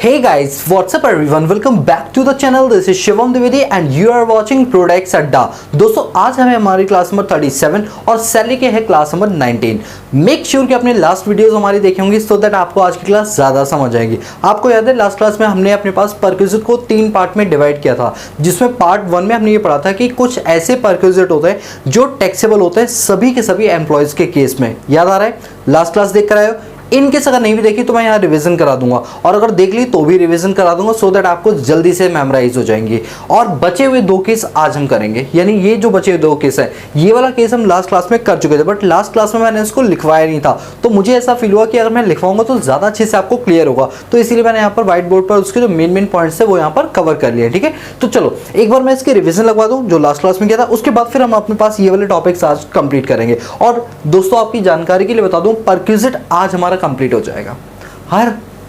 Hey guys, what's up everyone? Welcome back to the channel. This is Shivam Dwivedi and you are watching Products अड्डा। दोस्तों आज हमें हमारी class number 37 और salary के है क्लास नंबर 19। मेक श्योर कि आपने लास्ट वीडियोस हमारी देखी होंगी सो दैट आपको आज की क्लास ज़्यादा समझ आएगी। आपको याद है लास्ट क्लास में हमने अपने पास परक्विजिट को 3 पार्ट में डिवाइड किया था, जिसमें पार्ट 1 में हमने ये पढ़ा था कि कुछ ऐसे परक्विजिट होते हैं जो टैक्सेबल होते हैं सभी के सभी एम्प्लॉयज़ के केस में। याद आ रहा है? लास्ट क्लास देख कर आए हो? इनकेस अगर नहीं भी देखी तो मैं यहाँ रिवीजन करा दूंगा, और अगर देख ली तो भी रिवीजन करा दूंगा सो दैट आपको जल्दी से मेमोराइज हो जाएंगे। और बचे हुए 2 केस आज हम करेंगे, यानी ये जो बचे हुए 2 केस है, ये वाला केस हम लास्ट क्लास में कर चुके थे, बट लास्ट क्लास में मैंने इसको लिखवाया नहीं था, तो मुझे ऐसा फील हुआ कि अगर मैं लिखवाऊंगा तो ज़्यादा अच्छे से आपको क्लियर होगा, तो इसीलिए मैंने यहाँ पर व्हाइट बोर्ड पर उसके जो मेन पॉइंट्स है वो यहाँ पर कवर कर लिया। ठीक है, तो चलो एक बार मैं इसके रिवीजन लगवा दूँ जो लास्ट क्लास में किया था, उसके बाद फिर हम अपने पास ये वाले टॉपिक्स आज कंप्लीट करेंगे। और दोस्तों आपकी जानकारी के लिए बता दूँ, परक्विजिट आज हमारा कंप्लीट हो जाएगा।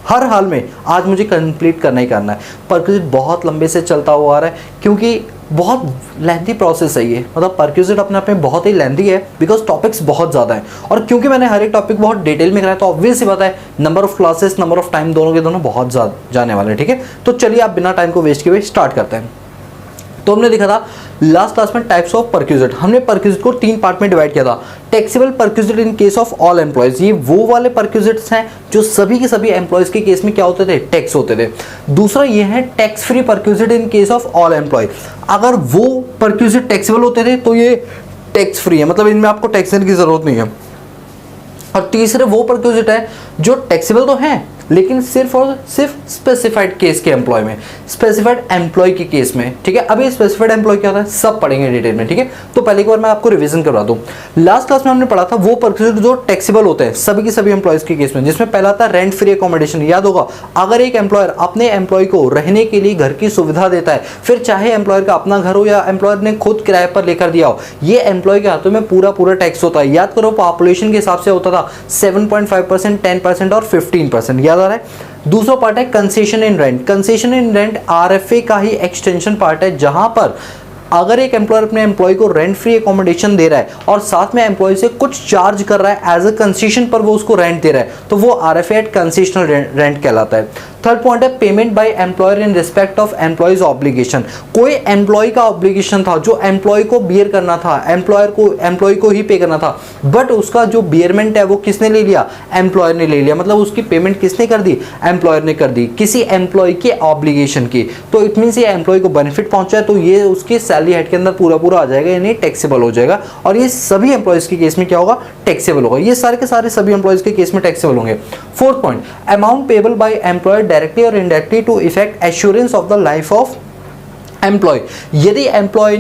हर हाल में आज मुझे कंप्लीट करना ही करना है। परक्विजिट बहुत लंबे से चलता हुआ आ रहा है, क्योंकि बहुत लेंथी प्रोसेस है ये, मतलब परक्विजिट अपने आप में बहुत ही लेंथी है, बिकॉज टॉपिक्स बहुत ज़्यादा हैं, और क्योंकि मैंने हर एक टॉपिक बहुत डिटेल में कराया तो ऑब्वियस सी बात है number of classes, number of time दोनों के दोनों बहुत ज़्यादा जाने वाले हैं। ठीक है, तो चलिए आप बिना टाइम को वेस्ट किए हुए स्टार्ट करते हैं। तो हमने देखा था लास्ट क्लास में टाइप्स ऑफ परक्विजिट, हमने परक्विजिट को 3 पार्ट में डिवाइड किया था। Taxable perquisite in case of all employees, ये वो वाले परक्विजिट्स हैं जो सभी के सभी एम्प्लॉयज के केस में क्या होते थे, टैक्स होते थे। दूसरा ये है tax free perquisite in case of all employ, अगर वो परक्विजिट टैक्सेबल होते थे तो ये टैक्स फ्री है, मतलब इनमें आपको टैक्स देने की जरूरत नहीं है। और तीसरे वो परक्विजिट है जो टैक्सेबल तो है लेकिन सिर्फ और सिर्फ स्पेसिफाइड केस के एम्प्लॉय में, स्पेसिफाइड एम्प्लॉय के केस में। ठीक है, अभी स्पेसिफाइड एम्प्लॉय क्या होता है सब पढ़ेंगे डिटेल में। ठीक है, तो पहले एक बार मैं आपको रिवीजन करवा दूं। लास्ट क्लास में हमने पढ़ा था वो परक्विजिट जो टैक्सेबल होते हैं सभी के सभी एम्प्लॉयज के केस में, जिसमें पहला था रेंट फ्री अकोमोडेशन। याद होगा, अगर एक एम्प्लॉयर अपने एम्प्लॉय को रहने के लिए घर की सुविधा देता है, फिर चाहे एम्प्लॉयर का अपना घर हो या एम्प्लॉयर ने खुद किराए पर लेकर दिया हो, ये एम्प्लॉय के हाथों में पूरा टैक्स होता है। याद करो, पॉपुलेशन के हिसाब से होता था 7.5%, 10% और 15%। याद आ रहा है? दूसरा पार्ट है कंसेशन इन रेंट। कंसेशन इन रेंट आरएफए का ही एक्सटेंशन पार्ट है, जहां पर अगर एक एम्प्लॉयर अपने एम्प्लॉय को रेंट फ्री अकोमोडेशन दे रहा है और साथ में एम्प्लॉय से कुछ चार्ज कर रहा है एज अ कंसेशन पर, वो उसको रेंट दे रहा है, तो वो आरएफए एट कंसेशनल रेंट कहलाता है। थर्ड पॉइंट है payment by employer in respect of employees obligation. कोई एम्प्लॉय का ऑब्लिगेशन था जो एम्प्लॉय को बियर करना था, एम्प्लॉय को ही पे करना था, बट उसका जो बियरमेंट है वो किसने ले लिया, एम्प्लॉयर ने ले लिया, मतलब उसकी पेमेंट किसने कर दी, एम्प्लॉयर ने कर दी किसी एम्प्लॉय के ऑब्लिगेशन की। तो इट मीन्स ये एम्प्लॉय को बेनिफिट पहुंचा है, तो ये उसके सैलरी हेड के अंदर पूरा आ जाएगा, यानी टैक्सेबल हो जाएगा। और ये सभी एम्प्लॉयज के केस में क्या होगा, टैक्सेबल होगा। ये सारे के सारे सभी एम्प्लॉयज के केस में टैक्सेबल होंगे। Fourth point, amount payable by employer directly और indirectly to effect assurance of the life of employ. यदि एम्प्लॉयर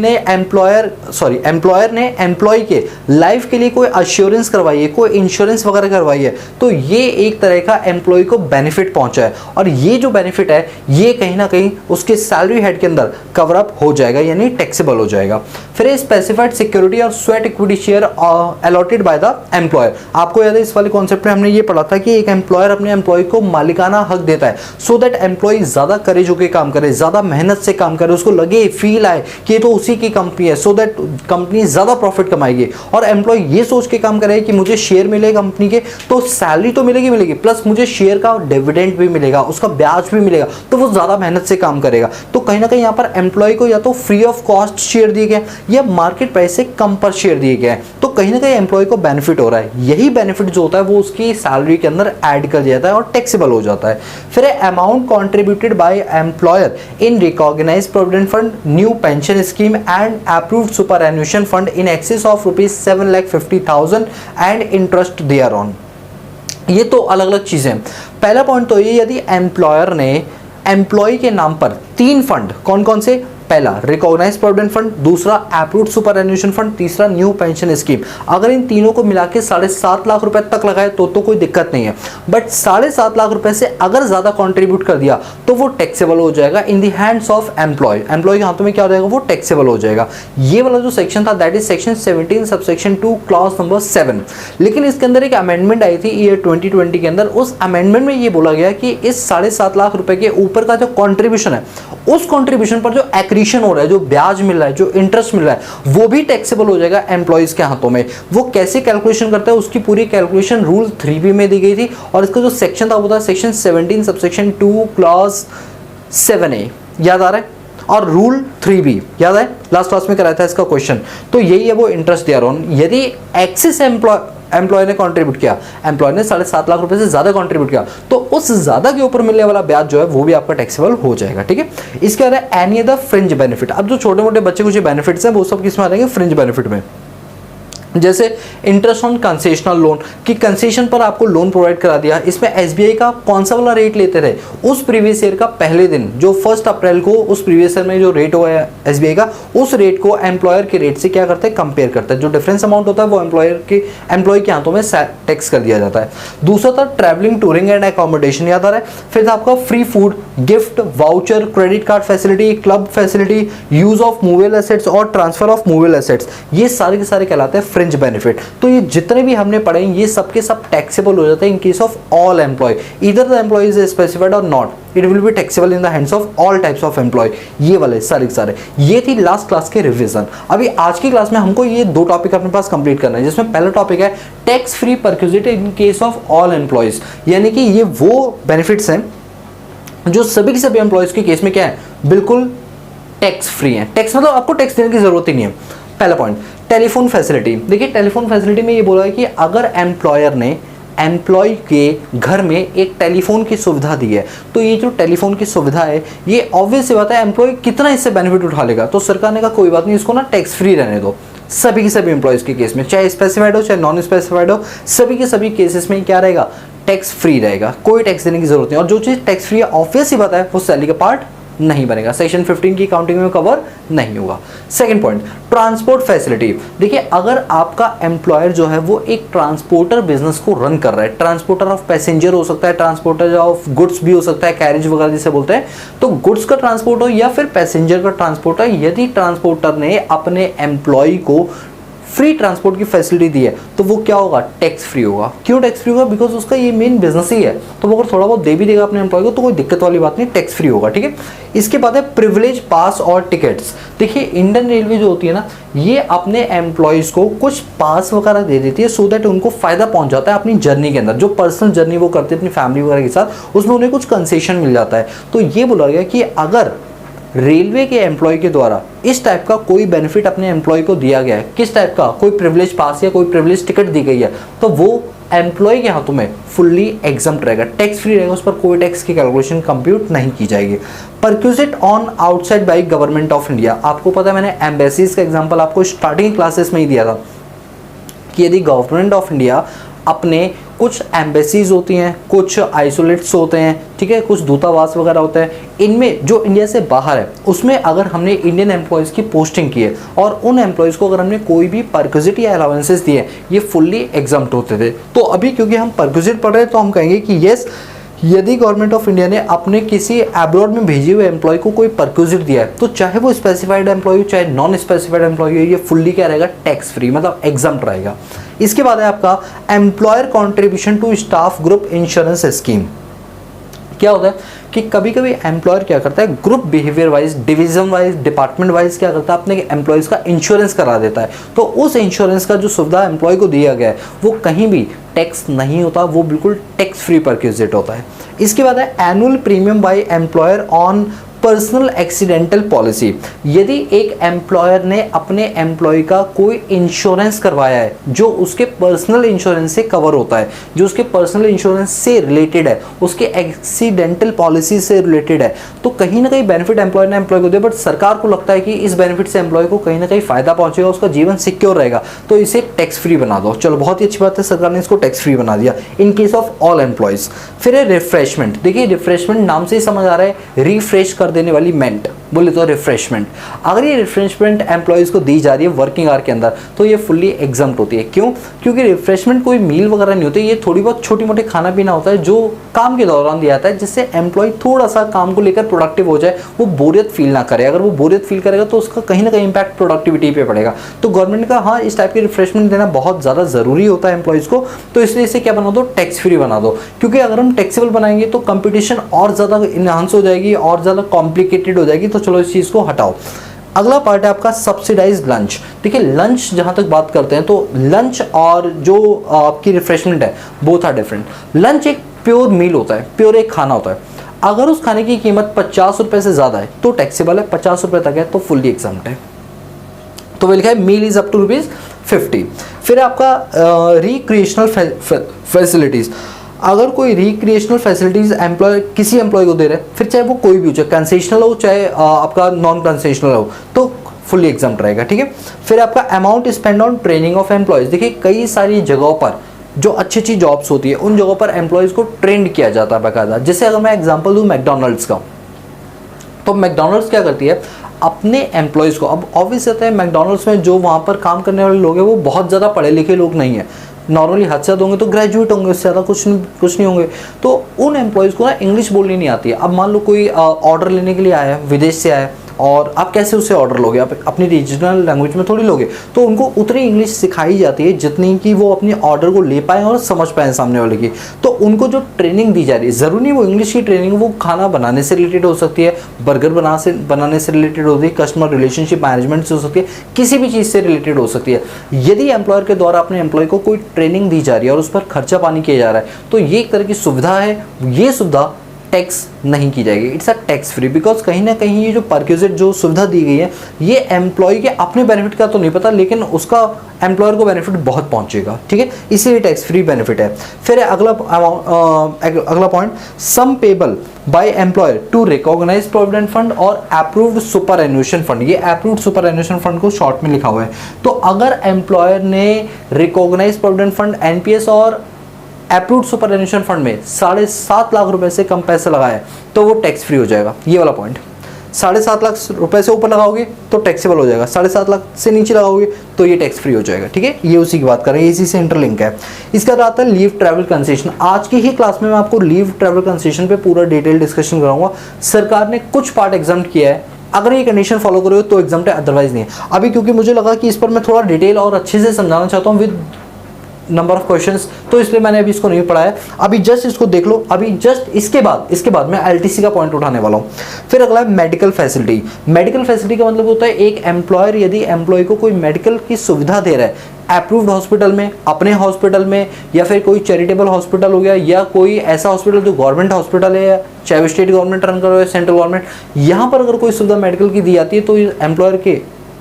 ने एम्प्लॉय के लाइफ के लिए कोई अश्योरेंस करवाई है, कोई इंश्योरेंस वगैरह करवाई है, तो ये एक तरह का एम्प्लॉय को बेनिफिट पहुंचा है, और ये जो बेनिफिट है ये कहीं ना कहीं उसके सैलरी हेड के अंदर कवर अप हो जाएगा, यानी टैक्सेबल हो जाएगा। फिर स्पेसिफाइड सिक्योरिटी और sweat equity share allotted bye the employer. आपको याद है इस वाले कॉन्सेप्ट में हमने ये पढ़ा था कि एक एम्प्लॉयर अपने एम्प्लॉय को मालिकाना हक देता है सो दैट एम्प्लॉय ज्यादा करेज होकर काम करे, ज्यादा मेहनत से काम करे, उसको लगे फील आए कि ये तो उसी की कंपनी है, सो दैट कंपनी ज्यादा प्रॉफिट कमाएगी। और एम्प्लॉय ये सोच के काम करे कि मुझे शेयर मिलेगा कंपनी के, तो सैलरी तो मिलेगी प्लस मुझे शेयर का डिविडेंड भी मिलेगा, उसका ब्याज भी मिलेगा, तो वो ज्यादा मेहनत से काम करेगा। तो कहीं ना कहीं यहाँ पर एम्प्लॉय को या तो फ्री ऑफ कॉस्ट शेयर दिए गए या मार्केट प्राइस से कम पर शेयर दिए गए, तो कहीं ना कहीं एम्प्लॉय को बेनिफिट हो रहा है। यही बेनिफिट जो होता है वो उसकी सैलरी के अंदर ऐड कर दिया जाता है और टैक्सेबल हो जाता है। फिर amount contributed by employer in recognise provident fund, new pension scheme and approved superannuation fund in excess of ₹7,50,000 and interest there on. ये तो अलग अलग चीजें। पहला पॉइंट तो ये, यदि एम्प्लॉयर ने एम्प्लॉय के नाम पर 3 फंड, कौन कौन से, पहला रिकॉग्नाइज प्रोविडेंट फंड, दूसरा अप्रूव्ड सुपरएन्युएशन फंड, तीसरा न्यू पेंशन स्कीम, अगर इन तीनों को मिला के 7.5 लाख रुपए तक लगाए तो कोई दिक्कत नहीं है, बट 7.5 लाख रुपए से अगर ज्यादा कंट्रीब्यूट कर दिया तो वो टैक्सेबल हो जाएगा in the hands of employee. Employee के हाथों में क्या हो जाएगा, वो टैक्सेबल हो जाएगा। ये वाला जो सेक्शन था that is section 17 subsection 2 clause number 7। लेकिन इसके अंदर एक अमेंडमेंट आई थी ईयर 2020 के अंदर। उस अमेंडमेंट में ये बोला गया कि इस 7.5 लाख रुपए के ऊपर का जो कॉन्ट्रीब्यूशन है, उस कॉन्ट्रीब्यूशन पर जो कंप्लीशन हो रहा है, जो ब्याज मिल रहा है, जो इंटरेस्ट मिल रहा है, वो भी टैक्सेबल हो जाएगा एम्प्लॉयज़ के हाथों में। वो कैसे कैलकुलेशन करता है, उसकी पूरी कैलकुलेशन रूल 3B में दी गई थी, और इसका जो सेक्शन था वो था सेक्शन 17 सबसेक्शन 2 क्लॉज 7A, याद आ रहा है, और रूल 3B याद है, लास्ट क्लास में कराया था इसका क्वेश्चन। तो यही है वो इंटरेस्ट दे रहा हूँ। यदि एक्सिस एम्प्लॉय ने कंट्रीब्यूट किया, एम्प्लॉय ने 7.5 लाख रुपए से ज्यादा कंट्रीब्यूट किया, तो उस ज्यादा के ऊपर मिलने वाला ब्याज जो है वो भी आपका टैक्सेबल हो जाएगा, ठीक है। इसके बाद है एनी अदर फ्रिंज बेनिफिट। अब जो छोटे मोटे बच्चे कुछ बेनिफिट्स हैं वो सब किस में आ जाएंगे, फ्रिंज बेनिफिट में। जैसे इंटरेस्ट ऑन कंसेशनल लोन, कि कंसेशन पर आपको लोन प्रोवाइड करा दिया, इसमें एसबीआई का कौन सा वाला रेट लेते थे, उस प्रीवियस ईयर का पहले दिन जो 1 अप्रैल को उस प्रीवियस ईयर में जो रेट हुआ है एसबीआई का, उस रेट को एम्प्लॉयर के रेट से क्या करते हैं, कंपेयर करते हैं। जो डिफरेंस अमाउंट होता है वो एम्प्लॉय के हाथों में टैक्स कर दिया जाता है। दूसरा था ट्रैवलिंग, टूरिंग एंड एकोमोडेशन, याद आ रहा है। फिर था आपका free food, gift, voucher, credit card facility, club facility, use of movable assets और ट्रांसफर ऑफ मूवेबल एसेट्स, ये सारे के सारे कहलाते हैं फ्रिंज बेनिफिट। तो ये जितने भी हमने पढ़े ये सब के सब टैक्सेबल हो जाते हैं in case of all employ, either the employ is specified और not, it will be taxable in the hands of all types of employ. ये वाले सारे के सारे, ये थी लास्ट क्लास के रिवीजन। अभी आज की क्लास में हमको ये 2 टॉपिक अपने पास कंप्लीट करना है, जिसमें पहला टॉपिक है tax free perquisite in case of all employees, यानी कि ये वो बेनिफिट्स हैं जो सभी के सभी एम्प्लॉयज के केस में क्या है, बिल्कुल टैक्स फ्री है। टैक्स मतलब आपको टैक्स देने की जरूरत ही नहीं है। पहला पॉइंट, टेलीफोन फैसिलिटी। देखिए टेलीफोन फैसिलिटी में ये बोला है कि अगर एम्प्लॉयर ने एम्प्लॉय के घर में एक टेलीफोन की सुविधा दी है, तो ये जो टेलीफोन की सुविधा है ये ऑब्वियस सी बात है एम्प्लॉय कितना इससे बेनिफिट उठा लेगा। तो सरकार ने कहा कोई बात नहीं, इसको ना टैक्स फ्री रहने दो सभी के सभी एम्प्लॉयज़ के केस में, चाहे स्पेसिफाइड हो चाहे नॉन स्पेसिफाइड हो, सभी के सभी केसेस में क्या रहेगा, टैक्स फ्री रहेगा, कोई टैक्स देने की जरूरत नहीं। और जो चीज़ टैक्स फ्री है ऑब्वियस सी बात है वो सैलरी का पार्ट नहीं बनेगा, सेक्शन 15 की काउंटिंग में कवर नहीं होगा। Second point, transport facility. देखिए अगर आपका एम्प्लॉयर जो है वो एक ट्रांसपोर्टर बिजनेस को रन कर रहा है, ट्रांसपोर्टर ऑफ पैसेंजर हो सकता है, ट्रांसपोर्टर ऑफ गुड्स भी हो सकता है, कैरेज वगैरह जिसे बोलते हैं, तो गुड्स का ट्रांसपोर्ट हो या फिर पैसेंजर का ट्रांसपोर्ट हो, यदि ट्रांसपोर्टर ने अपने एम्प्लॉय को फ्री ट्रांसपोर्ट की फैसिलिटी दी है तो वो क्या होगा, टैक्स फ्री होगा। क्यों टैक्स फ्री होगा, बिकॉज उसका ये मेन बिजनेस ही है, तो वो अगर थोड़ा बहुत दे भी देगा अपने एम्प्लॉय को तो कोई दिक्कत वाली बात नहीं, टैक्स फ्री होगा, ठीक है। इसके बाद है प्रिविलेज पास और टिकट्स। देखिए इंडियन रेलवे जो होती है ना, ये अपने एम्प्लॉयज़ को कुछ पास वगैरह दे देती है सो दैट उनको फायदा पहुंच जाता है अपनी जर्नी के अंदर, जो पर्सनल जर्नी वो करते हैं अपनी फैमिली वगैरह के साथ, उसमें उन्हें कुछ कंसेशन मिल जाता है। तो ये बोला गया कि अगर रेलवे के एम्प्लॉय के द्वारा इस टाइप का कोई बेनिफिट अपने एम्प्लॉय को दिया गया है, किस टाइप का, कोई प्रिविलेज पास या कोई प्रिविलेज टिकट दी गई है, तो वो एम्प्लॉय के हाथों में फुल्ली एग्जम्प्ट रहेगा, टैक्स फ्री रहेगा, उस पर कोई टैक्स की कैलकुलेशन कंप्यूट नहीं की जाएगी। Perquisite on outside by government of India. आपको पता है मैंने एम्बेसीज का एग्जाम्पल आपको स्टार्टिंग क्लासेस में ही दिया था कि यदि गवर्नमेंट ऑफ इंडिया अपने कुछ एम्बेसीज होती हैं, कुछ आइसोलेट्स होते हैं, ठीक है, कुछ दूतावास वगैरह होते हैं, इनमें जो इंडिया से बाहर है उसमें अगर हमने इंडियन एम्प्लॉयज़ की पोस्टिंग की है और उन एम्प्लॉयज़ को अगर हमने कोई भी परक्विजिट या अलाउंसेस दिए, ये फुल्ली एग्जम्प्ट होते थे। तो अभी क्योंकि हम परक्विजिट पढ़ रहे हैं तो हम कहेंगे कि येस, यदि गवर्नमेंट ऑफ इंडिया ने अपने किसी एब्रॉड में भेजे हुए एम्प्लॉय को कोई परक्विजिट दिया है, तो चाहे वो स्पेसिफाइड एम्प्लॉय हो चाहे नॉन स्पेसिफाइड एम्प्लॉय हो, ये फुल्ली क्या रहेगा, टैक्स फ्री, मतलब एग्जम्प्ट रहेगा। इसके बाद है आपका employer contribution to staff group insurance scheme. क्या होता है कि कभी कभी एम्प्लॉयर क्या करता है, group behaviour wise, division wise, department wise क्या करता है, अपने एम्प्लॉयज़ का इंश्योरेंस करा देता है। तो उस इंश्योरेंस का जो सुविधा एम्प्लॉय को दिया गया है वो कहीं भी टैक्स नहीं होता, वो बिल्कुल टैक्स फ्री परक्विजिट होता है। इसके बाद है annual premium by employer on personal accidental policy. यदि एक एम्प्लॉयर ने अपने एम्प्लॉय का कोई इंश्योरेंस करवाया है जो उसके पर्सनल इंश्योरेंस से कवर होता है, जो उसके पर्सनल इंश्योरेंस से रिलेटेड है, उसके एक्सीडेंटल पॉलिसी से रिलेटेड है, तो कहीं ना कहीं बेनिफिट एम्प्लॉय ने एम्प्लॉय को दिया, बट सरकार को लगता है कि इस बेनिफिट से एम्प्लॉय को कहीं ना कहीं फायदा पहुंचेगा, उसका जीवन सिक्योर रहेगा, तो इसे टैक्स फ्री बना दो। चलो बहुत ही अच्छी बात है, सरकार ने इसको टैक्स फ्री बना दिया इन केस ऑफ ऑल एम्प्लॉयज। फिर है रिफ्रेशमेंट। देखिए रिफ्रेशमेंट नाम से ही समझ आ रहा है, रिफ्रेश देने वाली मेंट, बोले तो रिफ्रेशमेंट। अगर ये रिफ्रेशमेंट एम्प्लॉयज़ को दी जा रही है वर्किंग आवर के अंदर तो ये फुल्ली एग्जम्प्ट होती है। क्यों? क्योंकि रिफ्रेशमेंट कोई मील वगैरह नहीं होती, ये थोड़ी बहुत छोटी मोटी खाना पीना होता है जो काम के दौरान दिया जाता है, जिससे एम्प्लॉय थोड़ा सा काम को लेकर प्रोडक्टिव हो जाए, वो बोरियत फील ना करे। अगर वो बोरियत फील करेगा तो उसका कहीं ना कहीं इंपैक्ट प्रोडक्टिविटी पे पड़ेगा। तो गवर्नमेंट का हाँ इस टाइप की रिफ्रेशमेंट देना बहुत ज़्यादा ज़रूरी होता है एम्प्लॉयज़ को, तो इसलिए इसे क्या बना दो, टैक्स फ्री बना दो। क्योंकि अगर हम टैक्सेबल बनाएंगे तो कंपटीशन और ज़्यादा इन्हांस हो जाएगी और ज़्यादा कॉम्प्लिकेटेड हो जाएगी, तो चलो इस चीज़ को हटाओ। अगला पार्ट है आपका सब्सिडाइज्ड लंच। देखिए लंच जहाँ तक बात करते हैं तो लंच और जो आपकी रिफ्रेशमेंट है बोथ आर डिफरेंट। लंच एक प्योर मील होता है, प्योर एक खाना होता है। अगर उस खाने की कीमत 50 रुपये से ज़्यादा है तो टैक्सेबल है, 50 रुपये तक है तो फुल्ली एग्जम्प्ट है। तो वो लिखा है मील इज अप टू ₹50। फिर आपका रिक्रिएशनल फैसिलिटीज़। अगर कोई रिक्रिएशनल फैसिलिटीज़ किसी एम्प्लॉय को दे रहे हैं, फिर चाहे वो कोई भी हो, चाहे कंसेशनल हो चाहे आपका नॉन कंसेशनल हो, तो फुल्ली एग्जम्प्ट रहेगा, ठीक है। फिर आपका amount spend on training of employees. देखिए कई सारी जगहों पर जो अच्छी अच्छी जॉब्स होती है उन जगहों पर एम्प्लॉयज़ को ट्रेंड किया जाता है बाकायदा। जैसे अगर मैं एग्जांपल दूं मैकडॉनल्ड्स का, तो मैकडॉनल्ड्स क्या करती है अपने एम्प्लॉयज़ को, अब ऑब्वियस होता है मैकडॉनल्ड्स में जो वहाँ पर काम करने वाले लोग हैं वो बहुत ज़्यादा पढ़े लिखे लोग नहीं हैं, नॉर्मली हद से ज़्यादा होंगे तो ग्रेजुएट होंगे, उससे ज़्यादा कुछ नहीं होंगे। तो उन एम्प्लॉयज़ को ना इंग्लिश बोलनी नहीं आती है। अब मान लो कोई ऑर्डर लेने के लिए आया है, विदेश से आया है, और आप कैसे उससे ऑर्डर लोगे, आप अपनी रीजनल लैंग्वेज में थोड़ी लोगे। तो उनको उतनी इंग्लिश सिखाई जाती है जितनी कि वो अपने ऑर्डर को ले पाएँ और समझ पाएँ सामने वाले की। तो उनको जो ट्रेनिंग दी जा रही है, ज़रूरी नहीं वो इंग्लिश की ट्रेनिंग, वो खाना बनाने से रिलेटेड हो सकती है, बर्गर बनाने से रिलेटेड होती है, कस्टमर रिलेशनशिप मैनेजमेंट से हो सकती है, किसी भी चीज़ से रिलेटेड हो सकती है। यदि एम्प्लॉयर के द्वारा अपने एम्प्लॉय को कोई ट्रेनिंग दी जा रही है और उस पर खर्चा पानी किया जा रहा है तो ये एक तरह की सुविधा है। ये सुविधा टैक्स नहीं की जाएगी, it's a tax free. Because कहीं ना कहीं ये जो परक्विजिट जो सुविधा दी गई है ये एम्प्लॉय के अपने बेनिफिट का तो नहीं पता, लेकिन उसका एम्प्लॉयर को बेनिफिट बहुत पहुंचेगा, ठीक है, इसीलिए टैक्स फ्री बेनिफिट है। फिर अगला point, some payable by employer to recognise provident fund और अप्रूव्ड सुपर एन्युएशन फंड। ये अप्रूव्ड सुपर एन्युएशन फंड को शॉर्ट में लिखा हुआ है। तो अगर एम्प्लॉयर ने रिकॉग्नाइज प्रोविडेंट फंड एनपीएस और अप्रूव्ड सुपर एन्युएशन फंड में 7.5 लाख रुपए से कम पैसे लगाए तो वो टैक्स फ्री हो जाएगा। ये वाला पॉइंट, 7.5 लाख रुपए से ऊपर लगाओगे तो टैक्सेबल हो जाएगा, 7.5 लाख से नीचे लगाओगे तो ये टैक्स फ्री हो जाएगा, ठीक है। ये उसी की बात कर रहे हैं, इसी से इंटरलिंक है। इसका बाद आता है लीव ट्रैवल कंसेशन। आज की ही क्लास में मैं आपको लीव ट्रैवल कंसेशन पे पूरा डिटेल डिस्कशन कराऊंगा। सरकार ने कुछ पार्ट एग्जाम्प्ट किया है, अगर ये कंडीशन फॉलो करोगे तो एग्जाम्प्ट है, अदरवाइज नहीं है। अभी क्योंकि मुझे लगा कि इस पर मैं थोड़ा डिटेल और अच्छे से समझाना चाहता हूँ विद नंबर ऑफ क्वेश्चंस, तो इसलिए मैंने अभी इसको नहीं पढ़ाया। अभी जस्ट इसको देख लो, अभी जस्ट इसके बाद मैं एलटीसी का पॉइंट उठाने वाला हूँ। फिर अगला है मेडिकल फैसिलिटी। मेडिकल फैसिलिटी का मतलब होता है एक एम्प्लॉयर यदि एम्प्लॉय को कोई मेडिकल की सुविधा दे रहा है अप्रूव्ड हॉस्पिटल में, अपने हॉस्पिटल में, या फिर कोई चैरिटेबल हॉस्पिटल हो गया, या कोई ऐसा हॉस्पिटल जो गवर्नमेंट हॉस्पिटल है, चाहे स्टेट गवर्नमेंट रन करो या सेंट्रल गवर्नमेंट, यहाँ पर अगर कोई सुविधा मेडिकल की दी जाती है तो एम्प्लॉयर के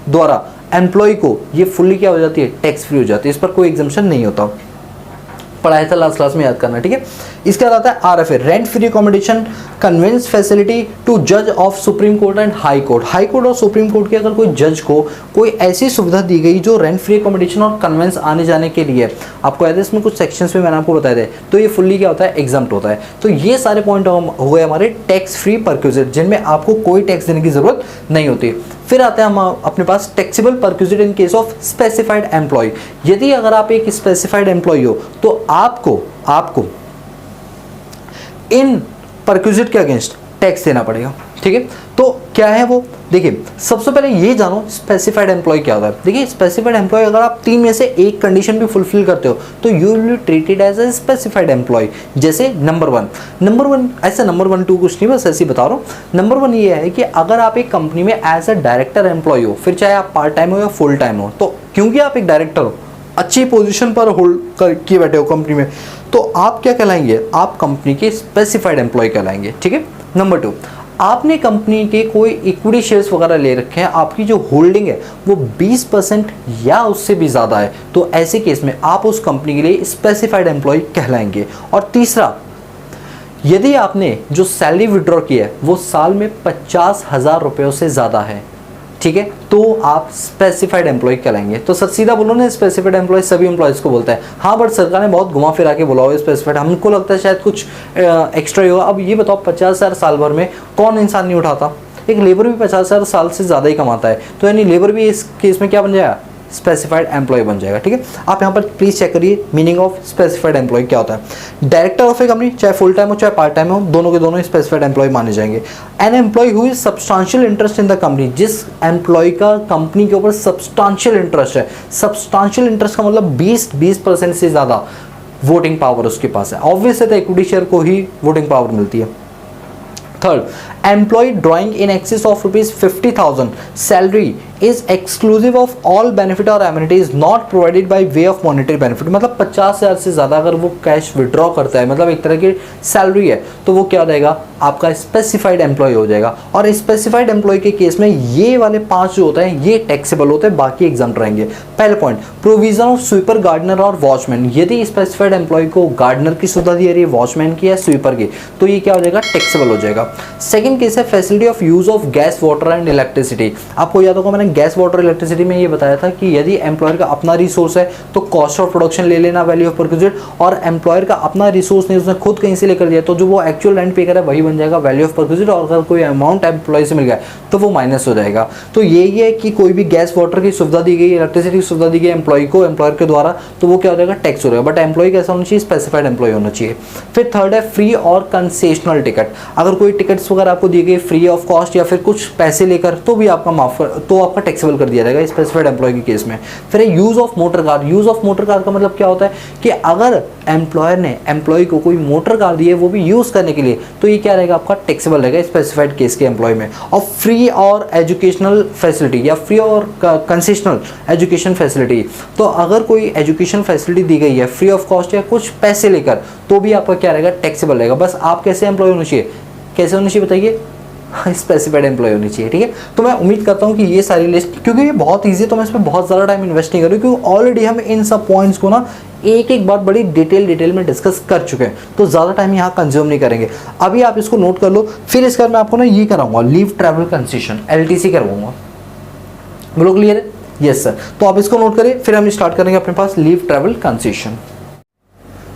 द्वारा एम्प्लॉय को ये फुल्ली क्या हो जाती है, टैक्स फ्री हो जाती है। इस पर कोई एग्जम्पशन नहीं होता, पढ़ाया था लास्ट क्लास में, याद करना, ठीक है। इसके बाद आता है RFA, rent free accommodation conveyance facility to जज of supreme court and high court. High court और सुप्रीम कोर्ट के अगर कोई जज को कोई ऐसी सुविधा दी गई जो रेंट फ्री अकोमोडेशन और कन्वेंस आने जाने के लिए, आपको याद है इसमें कुछ सेक्शंस में मैंने आपको बताया थे, तो ये फुल्ली क्या होता है, एग्जम्प्ट होता है। तो ये सारे पॉइंट हो गए हमारे टैक्स फ्री परक्विजिट, जिनमें आपको कोई टैक्स देने की जरूरत नहीं होती। फिर आते हैं हम अपने पास taxable perquisite in case of specified employ. यदि अगर आप एक स्पेसिफाइड एम्प्लॉय हो तो आपको इन परक्विजिट के अगेंस्ट टैक्स देना पड़ेगा, ठीक है। तो क्या है वो, देखिए सबसे पहले ये जानो स्पेसिफाइड एम्प्लॉय क्या होता है। देखिए स्पेसिफाइड एम्प्लॉय अगर आप 3 में से एक कंडीशन भी फुलफिल करते हो तो you will be treated as a specified employ. जैसे नंबर वन ऐसा, नंबर 1 2 कुछ नहीं, बस ऐसे ही बता रहा हूँ। नंबर 1 ये है कि अगर आप एक कंपनी में एज ए डायरेक्टर एम्प्लॉय हो, फिर चाहे आप पार्ट टाइम हो या फुल टाइम हो, तो क्योंकि आप एक डायरेक्टर हो, अच्छी पोजीशन पर होल्ड करके बैठे हो कंपनी में, तो आप क्या कहलाएंगे, आप कंपनी के स्पेसिफाइड एम्प्लॉय कहलाएंगे, ठीक है। नंबर 2, आपने कंपनी के कोई इक्विटी शेयर्स वगैरह ले रखे हैं, आपकी जो होल्डिंग है वो 20% या उससे भी ज़्यादा है, तो ऐसे केस में आप उस कंपनी के लिए स्पेसिफाइड एम्प्लॉय कहलाएंगे। और तीसरा, यदि आपने जो सैलरी विड्रॉ की है वो साल में 50,000 रुपयों से ज़्यादा है, ठीक है, तो आप स्पेसिफाइड एम्प्लॉय कहलाएंगे। तो सच सीधा बोलो ना, स्पेसिफाइड एम्प्लॉय सभी एम्प्लॉयज़ को बोलता है। हाँ, बट सरकार ने बहुत घुमा फिरा के बोला हुआ है स्पेसिफाइड, हमको लगता है शायद कुछ एक्स्ट्रा ही होगा। अब ये बताओ 50,000 साल भर में कौन इंसान नहीं उठाता, एक लेबर भी 50,000 साल से ज़्यादा ही कमाता है, तो यानी लेबर भी इस केस में क्या बन जाएगा, स्पेसिफाइड एम्प्लॉय बन जाएगा, ठीक है। आप यहाँ पर प्लीज चेक करिए मीनिंग ऑफ स्पेसिफाइड एम्प्लॉय क्या होता है। डायरेक्टर ऑफ ए कंपनी, चाहे फुल टाइम हो चाहे पार्ट टाइम हो, दोनों के दोनों स्पेसिफाइड एम्प्लॉय माने जाएंगे। An employ who is substantial interest in the company, जिस एम्प्लॉय का कंपनी के ऊपर सब्सटेंशियल इंटरेस्ट है। सब्सटेंशियल इंटरेस्ट का मतलब 20% से ज़्यादा वोटिंग पावर उसके पास है। ऑब्वियस है तो इक्विटी शेयर को ही वोटिंग पावर मिलती है। Third, employ drawing in excess of ₹50,000 salary is exclusive of all benefit और amenities not provided by way of monetary benefit. मतलब 50,000 से ज़्यादा अगर वो कैश विड्रॉ करता है, मतलब एक तरह की सैलरी है, तो वो क्या हो जाएगा, आपका स्पेसिफाइड एम्प्लॉय हो जाएगा। और स्पेसिफाइड एम्प्लॉय के केस में ये वाले 5 जो होते हैं ये टैक्सेबल होते हैं, बाकी एग्जाम्प्ट रहेंगे। पहले point, provision of sweeper, gardener और वॉचमैन। यदि स्पेसिफाइड एम्प्लॉय को गार्डनर की सुविधा दी रही है, वॉचमैन की या स्वीपर की, तो ये क्या हो जाएगा, टैक्सेबल हो जाएगा। सेकंड केस है facility of use of gas, water and electricity. आपको याद होगा मैंने गैस, वाटर, इलेक्ट्रिसिटी में ये बताया था कि यदि एम्प्लॉयर का अपना रिसोर्स है तो कॉस्ट ऑफ प्रोडक्शन ले लेना, वैल्यू ऑफ परक्यूजिट, और एम्प्लॉयर का अपना रिसोर्स नहीं, उसने खुद कहीं से लेकर दिया, तो जो वो एक्चुअल रेंट पे करे वही बन जाएगा वैल्यू ऑफ परक्यूजिट, और अगर कोई अमाउंट एम्प्लॉय से मिल गया तो वो माइनस हो जाएगा। तो यही है कि कोई भी गैस, वाटर की सुविधा दी गई, इलेक्ट्रिसिटी की सुविधा दी गई एम्प्लॉय को एम्प्लॉयर के द्वारा, तो वो क्या हो जाएगा, टैक्स हो जाएगा। बट एम्प्लॉय कैसा होना चाहिए, स्पेसिफाइड एम्प्लॉय होना चाहिए। फिर थर्ड है फ्री और कंसेशनल टिकट। अगर कोई टिकट्स वगैरह आपको दी गई फ्री ऑफ कॉस्ट या फिर कुछ पैसे लेकर, तो भी आपका आपका टैक्सेबल कर दिया जाएगा स्पेसिफाइड एम्प्लॉय के केस में। फिर use of motor car. Use of motor car का मतलब क्या होता है कि अगर एम्प्लॉयर ने एम्प्लॉय को कोई मोटर कार दी है वो भी यूज करने के लिए, तो ये क्या रहेगा, आपका टैक्सेबल रहेगा स्पेसिफाइड केस के एम्प्लॉय में। और फ्री और एजुकेशनल फैसिलिटी या फ्री और कंसेशनल एजुकेशन फैसिलिटी, तो अगर कोई एजुकेशन फैसिलिटी दी गई है फ्री ऑफ कॉस्ट या कुछ पैसे लेकर, तो भी आपका क्या रहेगा, टैक्सेबल रहेगा। बस आप कैसे एम्प्लॉय होना चाहिए, कैसे होना चाहिए बताइए, स्पेसिफाइड एम्प्लॉय होनी चाहिए। ठीक है, तो मैं उम्मीद करता हूँ कि ये सारी लिस्ट, क्योंकि ये बहुत ईजी है तो मैं इस पर बहुत ज़्यादा टाइम इन्वेस्ट नहीं करूँ, क्योंकि ऑलरेडी हम इन सब पॉइंट्स को ना एक एक बार बड़ी डिटेल में डिस्कस कर चुके हैं, तो ज़्यादा टाइम यहाँ कंज्यूम नहीं करेंगे। अभी आप इसको नोट कर लो, फिर इसके बाद मैं आपको ना ये कराऊंगा, लीव ट्रैवल कंसेशन, LTC करवाऊंगा। बोलो क्लियर है? Yes sir. तो आप इसको नोट करिए, फिर हम स्टार्ट करेंगे अपने पास लीव ट्रैवल कंसेशन।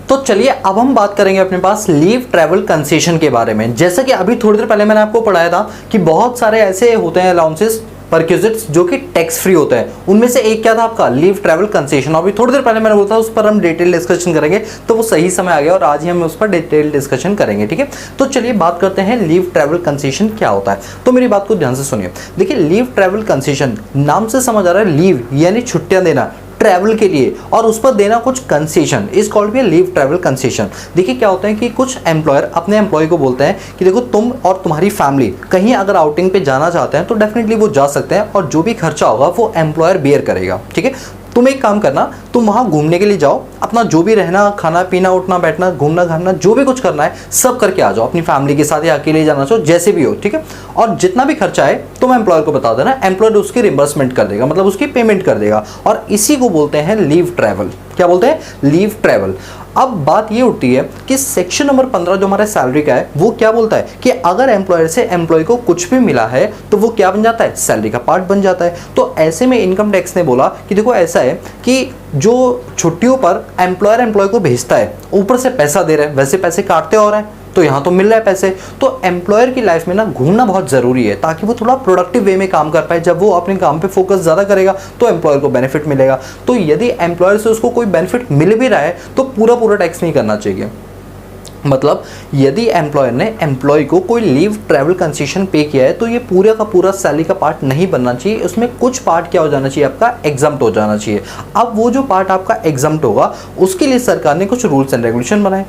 तो चलिए अब हम बात करेंगे अपने पास लीव ट्रैवल कंसेशन के बारे में। जैसा कि अभी थोड़ी देर पहले मैंने आपको पढ़ाया था कि बहुत सारे ऐसे होते हैं अलाउंसेस, परक्यूजिट्स जो कि टैक्स फ्री होते हैं, उनमें से एक क्या था आपका, लीव ट्रैवल कंसेशन। अभी थोड़ी देर पहले मैंने बोला था उस पर हम डिटेल डिस्कशन करेंगे, तो वो सही समय आ गया और आज ही हम उस पर डिटेल डिस्कशन करेंगे। ठीक है, तो चलिए बात करते हैं लीव ट्रैवल कंसेशन क्या होता है। तो मेरी बात को ध्यान से सुनिए। देखिए, लीव ट्रैवल कंसेशन नाम से समझ आ रहा है, लीव यानी छुट्टियां देना ट्रैवल के लिए, और उस पर देना कुछ concession, is called B leave travel concession. देखिए क्या होता है कि कुछ एम्प्लॉयर अपने एम्प्लॉय को बोलते हैं कि देखो तुम और तुम्हारी फैमिली कहीं अगर आउटिंग पे जाना चाहते हैं तो डेफिनेटली वो जा सकते हैं, और जो भी खर्चा होगा वो एम्प्लॉयर बेयर करेगा। ठीक है, तुम एक काम करना, तुम वहाँ घूमने के लिए जाओ, अपना जो भी रहना, खाना पीना, उठना बैठना, घूमना घामना, जो भी कुछ करना है सब करके आ जाओ, अपनी फैमिली के साथ या अकेले जाना चाहो, जैसे भी हो। ठीक है, और जितना भी खर्चा है तुम एम्प्लॉयर को बता देना, एम्प्लॉयर उसकी रिम्बर्समेंट कर देगा, मतलब उसकी पेमेंट कर देगा, और इसी को बोलते हैं लीव ट्रैवल। क्या बोलते हैं? Leave travel. अब बात ये उठती है कि सेक्शन नंबर 15 जो हमारा सैलरी का है, वो क्या बोलता है कि अगर एम्प्लॉयर से एम्प्लॉय को कुछ भी मिला है तो वो क्या बन जाता है, सैलरी का पार्ट बन जाता है। तो ऐसे में इनकम टैक्स ने बोला कि देखो ऐसा है कि जो छुट्टियों पर एम्प्लॉयर एम्प्लॉय को भेजता है, ऊपर से पैसा दे रहे हैं, वैसे पैसे काटते हो रहे हैं, तो यहाँ तो मिल रहा है पैसे। तो एम्प्लॉयर की लाइफ में ना घूमना बहुत ज़रूरी है, ताकि वो थोड़ा प्रोडक्टिव वे में काम कर पाए। जब वो अपने काम पे फोकस ज़्यादा करेगा तो एम्प्लॉयर को बेनिफिट मिलेगा। तो यदि एम्प्लॉयर से उसको कोई बेनिफिट मिल भी रहा है तो पूरा टैक्स नहीं करना चाहिए। मतलब यदि एम्प्लॉयर ने एम्प्लॉय को कोई लीव ट्रैवल कंसेशन पे किया है तो ये पूरा का पूरा सैलरी का पार्ट नहीं बनना चाहिए, उसमें कुछ पार्ट क्या हो जाना चाहिए, आपका एग्जम्प्ट हो जाना चाहिए। अब वो जो पार्ट आपका एग्जम्प्ट होगा उसके लिए सरकार ने कुछ रूल्स एंड रेगुलेशन बनाए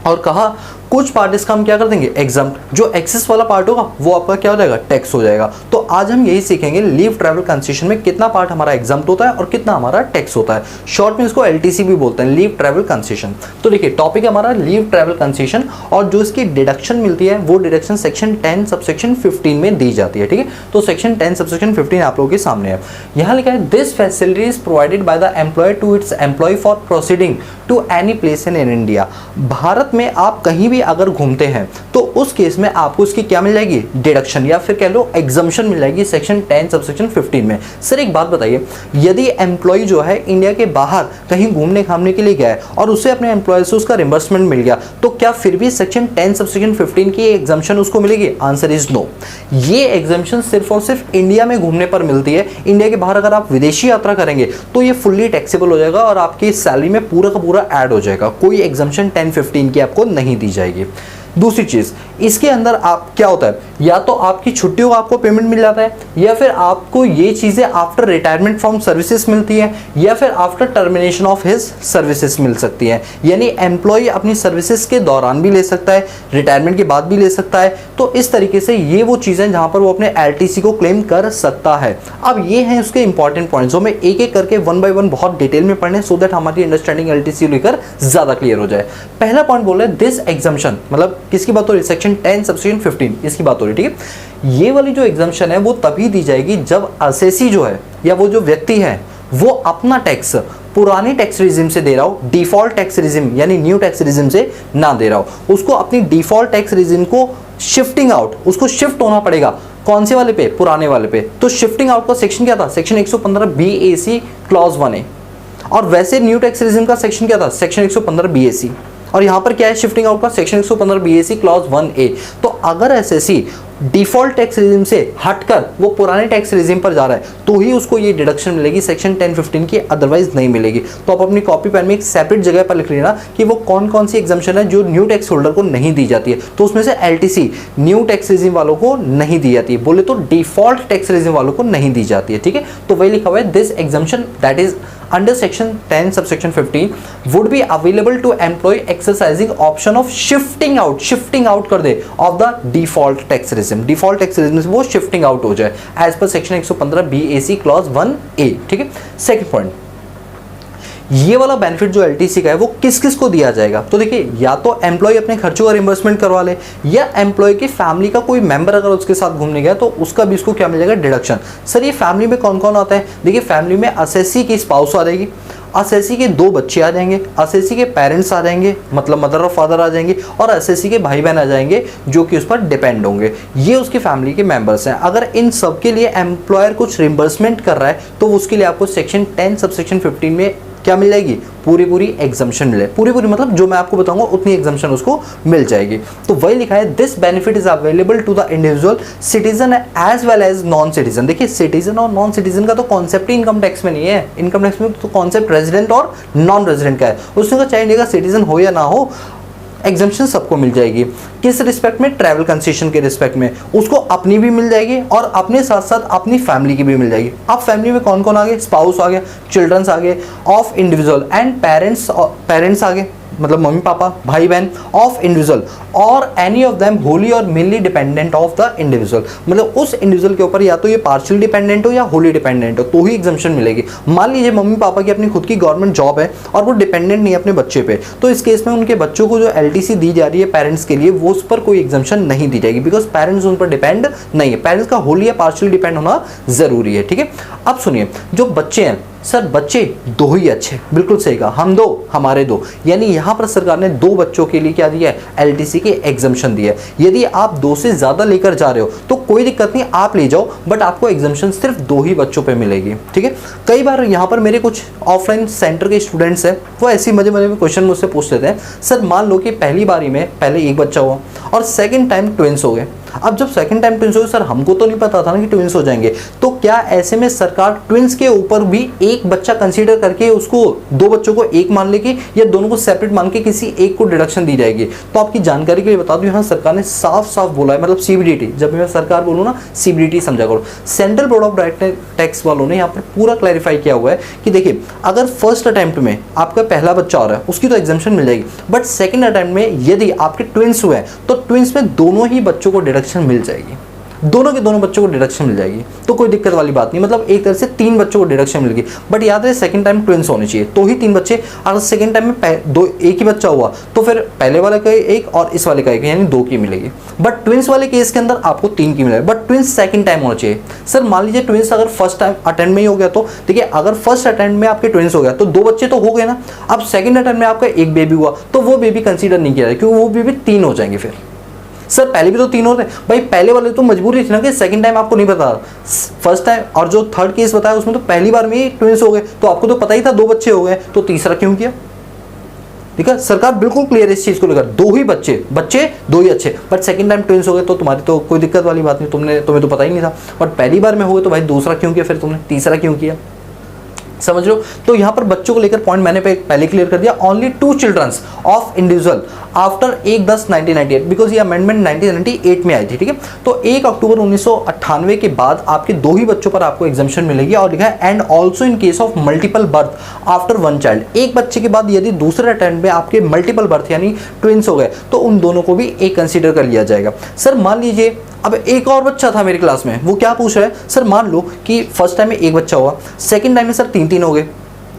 और कहा कुछ पार्ट इसका हम क्या कर देंगे, एग्जम्प्ट। जो एक्सेस वाला पार्ट होगा वो आपका क्या हो जाएगा, टैक्स हो जाएगा। तो आज हम यही सीखेंगे लीव ट्रैवल कंसेशन में कितना पार्ट हमारा एग्जम्प्ट होता है और कितना हमारा टैक्स होता है। शॉर्ट में इसको LTC भी बोलते हैं, लीव ट्रैवल कंसेशन। तो देखिए टॉपिक है हमारा लीव ट्रैवल कंसेशन, और जो इसकी डिडक्शन मिलती है वो डिडक्शन सेक्शन 10 सबसेक्शन 15 में दी जाती है। ठीक है, तो सेक्शन 10 सबसेक्शन 15 आप लोगों के सामने है। यहाँ लिखा है this facility is provided by the employer to its employ for proceeding to any place in India. Bharat में आप कहीं भी अगर घूमते हैं तो उस केस में आपको इसकी क्या मिल जाएगी, डिडक्शन या फिर कह लो एग्जम्पशन मिल जाएगी सेक्शन 10 सबसेक्शन 15 में। सर एक बात बताइए, यदि एम्प्लॉय जो है इंडिया के बाहर कहीं घूमने घामने के लिए गया है और उसे अपने एम्प्लॉयर से उसका रिम्बर्समेंट मिल गया, तो क्या फिर भी सेक्शन 10 सबसेक्शन 15 की एग्जम्पशन उसको मिलेगी? Answer is no. ये एग्जम्पशन सिर्फ और सिर्फ इंडिया में घूमने पर मिलती है। इंडिया के बाहर अगर आप विदेशी यात्रा करेंगे तो ये फुल्ली टैक्सेबल हो जाएगा और आपकी सैलरी में पूरा का पूरा ऐड हो जाएगा। कोई एग्जम्पशन 10-15 की आपको नहीं दी जाएगी। जाएगी। दूसरी चीज़, इसके अंदर आप क्या होता है, या तो आपकी छुट्टियों का आपको पेमेंट मिल जाता है, या फिर आपको ये चीज़ें आफ्टर रिटायरमेंट फ्रॉम सर्विसेज मिलती है, या फिर after termination of his services मिल सकती है। यानी एम्प्लॉय अपनी सर्विसेज के दौरान भी ले सकता है, रिटायरमेंट के बाद भी ले सकता है। तो इस तरीके से ये वो चीज़ें जहाँ पर वो अपने LTC को क्लेम कर सकता है। अब ये हैं उसके इंपॉर्टेंट पॉइंट्स, जो मैं एक एक करके वन बाय वन बहुत डिटेल में पढ़ने, सो दैट हमारी अंडरस्टैंडिंग LTC लेकर ज़्यादा क्लियर हो जाए। पहला पॉइंट बोल रहे हैं दिस एग्जम्पशन, मतलब किसकी बात हो रही है, सेक्शन 10 सबसेक्शन 15 इसकी बात हो रही है। ठीक है, ये वाली जो एग्जम्पशन है वो तभी दी जाएगी जब असेसी जो है या वो जो व्यक्ति है वो अपना टैक्स पुरानी टैक्स रिजिम से दे रहा हो, डिफॉल्ट टैक्स रिजिम यानी न्यू टैक्स रिजिम से ना दे रहा हो। उसको अपनी डिफॉल्ट टैक्स रिजिम को शिफ्टिंग आउट, उसको शिफ्ट होना पड़ेगा कौन से वाले पे, पुराने वाले पे। तो शिफ्टिंग आउट का सेक्शन क्या था, सेक्शन 115 BAC क्लॉज 1A। और वैसे न्यू टैक्स रिजिम का सेक्शन क्या था, सेक्शन 115 BAC। और यहां पर क्या है, शिफ्टिंग आउट का सेक्शन 115 BAC क्लॉज 1A। तो अगर एसएससी डिफॉल्ट टैक्स रिजिम से हटकर वो पुराने टैक्स रिजिम पर जा रहा है तो ही उसको ये डिडक्शन मिलेगी सेक्शन 10-15 की, अदरवाइज नहीं मिलेगी। तो आप अपनी कॉपी पेन में एक सेपरेट जगह पर लिख लेना कि वो कौन कौन सी एग्जम्पशन है जो न्यू टैक्स होल्डर को नहीं दी जाती है। तो उसमें से LTC न्यू टैक्स रिजिम वालों को नहीं दी जाती है, बोले तो डिफॉल्ट टैक्स रिजिम वालों को नहीं दी जाती है। ठीक है, तो वही लिखा हुआ है this exemption that is under section 10 subsection 15 would be available to employee exercising option of shifting out कर दे of the default tax regime, default tax regime से वो shifting out हो जाए as per section 115 BAC clause 1A। ठीक है, second point, ये वाला benefit जो LTC का है वो किस किस को दिया जाएगा। तो देखिए, या तो एम्प्लॉय अपने खर्चों का रिम्बर्समेंट करवा ले, या एम्प्लॉय की फैमिली का कोई मेंबर अगर उसके साथ घूमने गया तो उसका भी उसको क्या मिल जाएगा, डिडक्शन। सर ये फैमिली में कौन कौन आता है, देखिए फैमिली में असेसी की स्पाउस आ जाएगी, असेसी के 2 बच्चे आ जाएंगे, असेसी के पेरेंट्स आ जाएंगे मतलब मदर और फादर आ जाएंगे, और असेसी के भाई बहन आ जाएंगे जो कि उस पर डिपेंड होंगे। ये उसकी फैमिली के मेंबर्स हैं। अगर इन सब के लिए एम्प्लॉयर कुछ रिम्बर्समेंट कर रहा है तो उसके लिए आपको सेक्शन 10 सबसेक्शन 15 में क्या मिल जाएगी, पूरी एग्जम्पशन मिले, पूरी मतलब जो मैं आपको बताऊंगा उतनी एग्जम्पशन उसको मिल जाएगी। तो वही लिखा है this benefit is available to the individual citizen as well as non citizen. देखिए सिटीजन और नॉन सिटीजन का तो कॉन्सेप्ट ही इनकम टैक्स में नहीं है, इनकम टैक्स में तो कॉन्सेप्ट रेजिडेंट और नॉन रेजिडेंट का है। उसमें चाहे इंडिया का सिटीजन हो या ना हो, एग्जम्पशन सबको मिल जाएगी। किस रिस्पेक्ट में, ट्रैवल कंसेशन के रिस्पेक्ट में, उसको अपनी भी मिल जाएगी और अपने साथ साथ अपनी फैमिली की भी मिल जाएगी। अब फैमिली में कौन कौन आ गए, स्पाउस आ गया, चिल्ड्रंस आ गए, ऑफ इंडिविजुअल एंड पेरेंट्स आ गए मतलब मम्मी पापा भाई बहन ऑफ इंडिविजुअल और एनी ऑफ देम होली और mainly dependent of the individual, मतलब उस इंडिविजुअल के ऊपर या तो ये पार्शियल डिपेंडेंट हो या होली डिपेंडेंट हो तो ही एग्जम्पशन मिलेगी। मान लीजिए मम्मी पापा की अपनी खुद की गवर्नमेंट जॉब है और वो डिपेंडेंट नहीं है अपने बच्चे पे, तो इस केस में उनके बच्चों को जो LTC दी जा रही है पेरेंट्स के लिए वो उस पर कोई एग्जम्पशन नहीं दी जाएगी, बिकॉज पेरेंट्स उन पर डिपेंड नहीं है। पेरेंट्स का होली या पार्शियल डिपेंड होना जरूरी है। ठीक है, अब सुनिए, जो बच्चे हैं सर बच्चे 2 ही अच्छे, बिल्कुल सही कहा, हम 2 हमारे 2, यानी यहाँ पर सरकार ने 2 बच्चों के लिए क्या दिया है, LTC की एग्जम्पशन दी है। यदि आप 2 से ज़्यादा लेकर जा रहे हो तो कोई दिक्कत नहीं, आप ले जाओ, बट आपको एग्जम्पशन सिर्फ 2 ही बच्चों पे मिलेगी। ठीक है, कई बार यहाँ पर मेरे कुछ ऑफलाइन सेंटर के स्टूडेंट्स हैं, वो ऐसी मजे में क्वेश्चन मुझसे पूछ लेते हैं, सर मान लो कि पहली बारी में पहले एक बच्चा हुआ और सेकेंड टाइम ट्विंस हो गए। अब जब सेकंड टाइम ट्विंस हो सर हमको तो नहीं पता था ना कि ट्विंस हो जाएंगे, तो क्या ऐसे में सरकार ट्विंस के ऊपर भी एक बच्चा कंसीडर करके उसको 2 बच्चों को एक मान लेगी या दोनों को सेपरेट मान के किसी एक को डिडक्शन दी जाएगी? तो आपकी जानकारी के लिए बता दूं, यहाँ सरकार ने साफ साफ बोला है, मतलब CBDT, जब मैं सरकार बोलूँ ना CBDT समझा करो, central board of direct tax वालों ने यहाँ पर पूरा क्लैरिफाई किया हुआ है कि देखिए अगर फर्स्ट अटेम्प्ट में आपका पहला बच्चा आ रहा है उसकी तो एग्जम्पशन मिल जाएगी, बट सेकेंड अटेम्प्ट में यदि आपके ट्विंस हुए हैं तो ट्विंस में दोनों ही बच्चों को डिडक्शन मिल जाएगी, दोनों के दोनों बच्चों को डिडक्शन मिल जाएगी, तो कोई दिक्कत वाली बात नहीं। मतलब एक तरह से 3 बच्चों को डिडक्शन मिल गई, बट याद रहे सेकंड टाइम ट्विंस होने चाहिए तो ही 3 बच्चे। अगर सेकंड टाइम में एक ही बच्चा हुआ तो फिर पहले वाले का एक और इस वाले का एक, यानी 2 की मिलेगी। बट ट्विंस वाले केस के अंदर आपको 3 की मिलेगी, बट ट्विंस सेकंड टाइम होना चाहिए। सर मान लीजिए ट्विंस अगर फर्स्ट टाइम अटेम्प्ट में ही हो गया, तो देखिए अगर फर्स्ट अटेम्प्ट में आपके ट्विंस हो गया तो 2 बच्चे तो हो गए ना, अब सेकंड अटेम्प्ट में आपका एक बेबी हुआ तो वो बेबी कंसीडर नहीं किया जाए क्योंकि वो बेबी 3 हो जाएंगे। फिर सर पहले भी तो 3 होते भाई, पहले वाले तो मजबूरी थी ना कि सेकंड टाइम आपको नहीं पता, फर्स्ट टाइम और जो थर्ड केस बताया उसमें तो पहली बार में ही ट्विंस हो गए, तो आपको तो पता ही था 2 बच्चे हो गए, तो तीसरा क्यों किया? ठीक है, सरकार बिल्कुल क्लियर इस चीज को लेकर, 2 ही बच्चे 2 ही अच्छे, बट सेकंड टाइम ट्विंस हो गए तो तुम्हारी तो कोई दिक्कत वाली बात नहीं, तुम्हें तो पता ही नहीं था, बट पहली बार में हो गए तो भाई दूसरा क्यों किया, फिर तुमने तीसरा क्यों किया? समझ लो। तो यहाँ पर बच्चों को लेकर पॉइंट मैंने पहले क्लियर कर दिया, only 2 childrens of individual after 1/10/1998, because ये अमेंडमेंट 1998 में आई थी, ठीक है। तो 1 अक्टूबर 1998 के बाद आपके 2 ही बच्चों पर आपको एग्जाम्पशन मिलेगी, और लिखा है and also in case of multiple birth after 1 child. एक बच्चे के बाद यदि दूसरे अटेम्प्ट में आपके मल्टीपल बर्थ यानी ट्विंस हो गए तो उन दोनों को भी एक कंसिडर कर लिया जाएगा। सर मान लीजिए अब एक और बच्चा था मेरी क्लास में, वो क्या पूछ रहा है, सर मान लो कि फर्स्ट टाइम में एक बच्चा हुआ, सेकंड टाइम में सर 3 हो गए।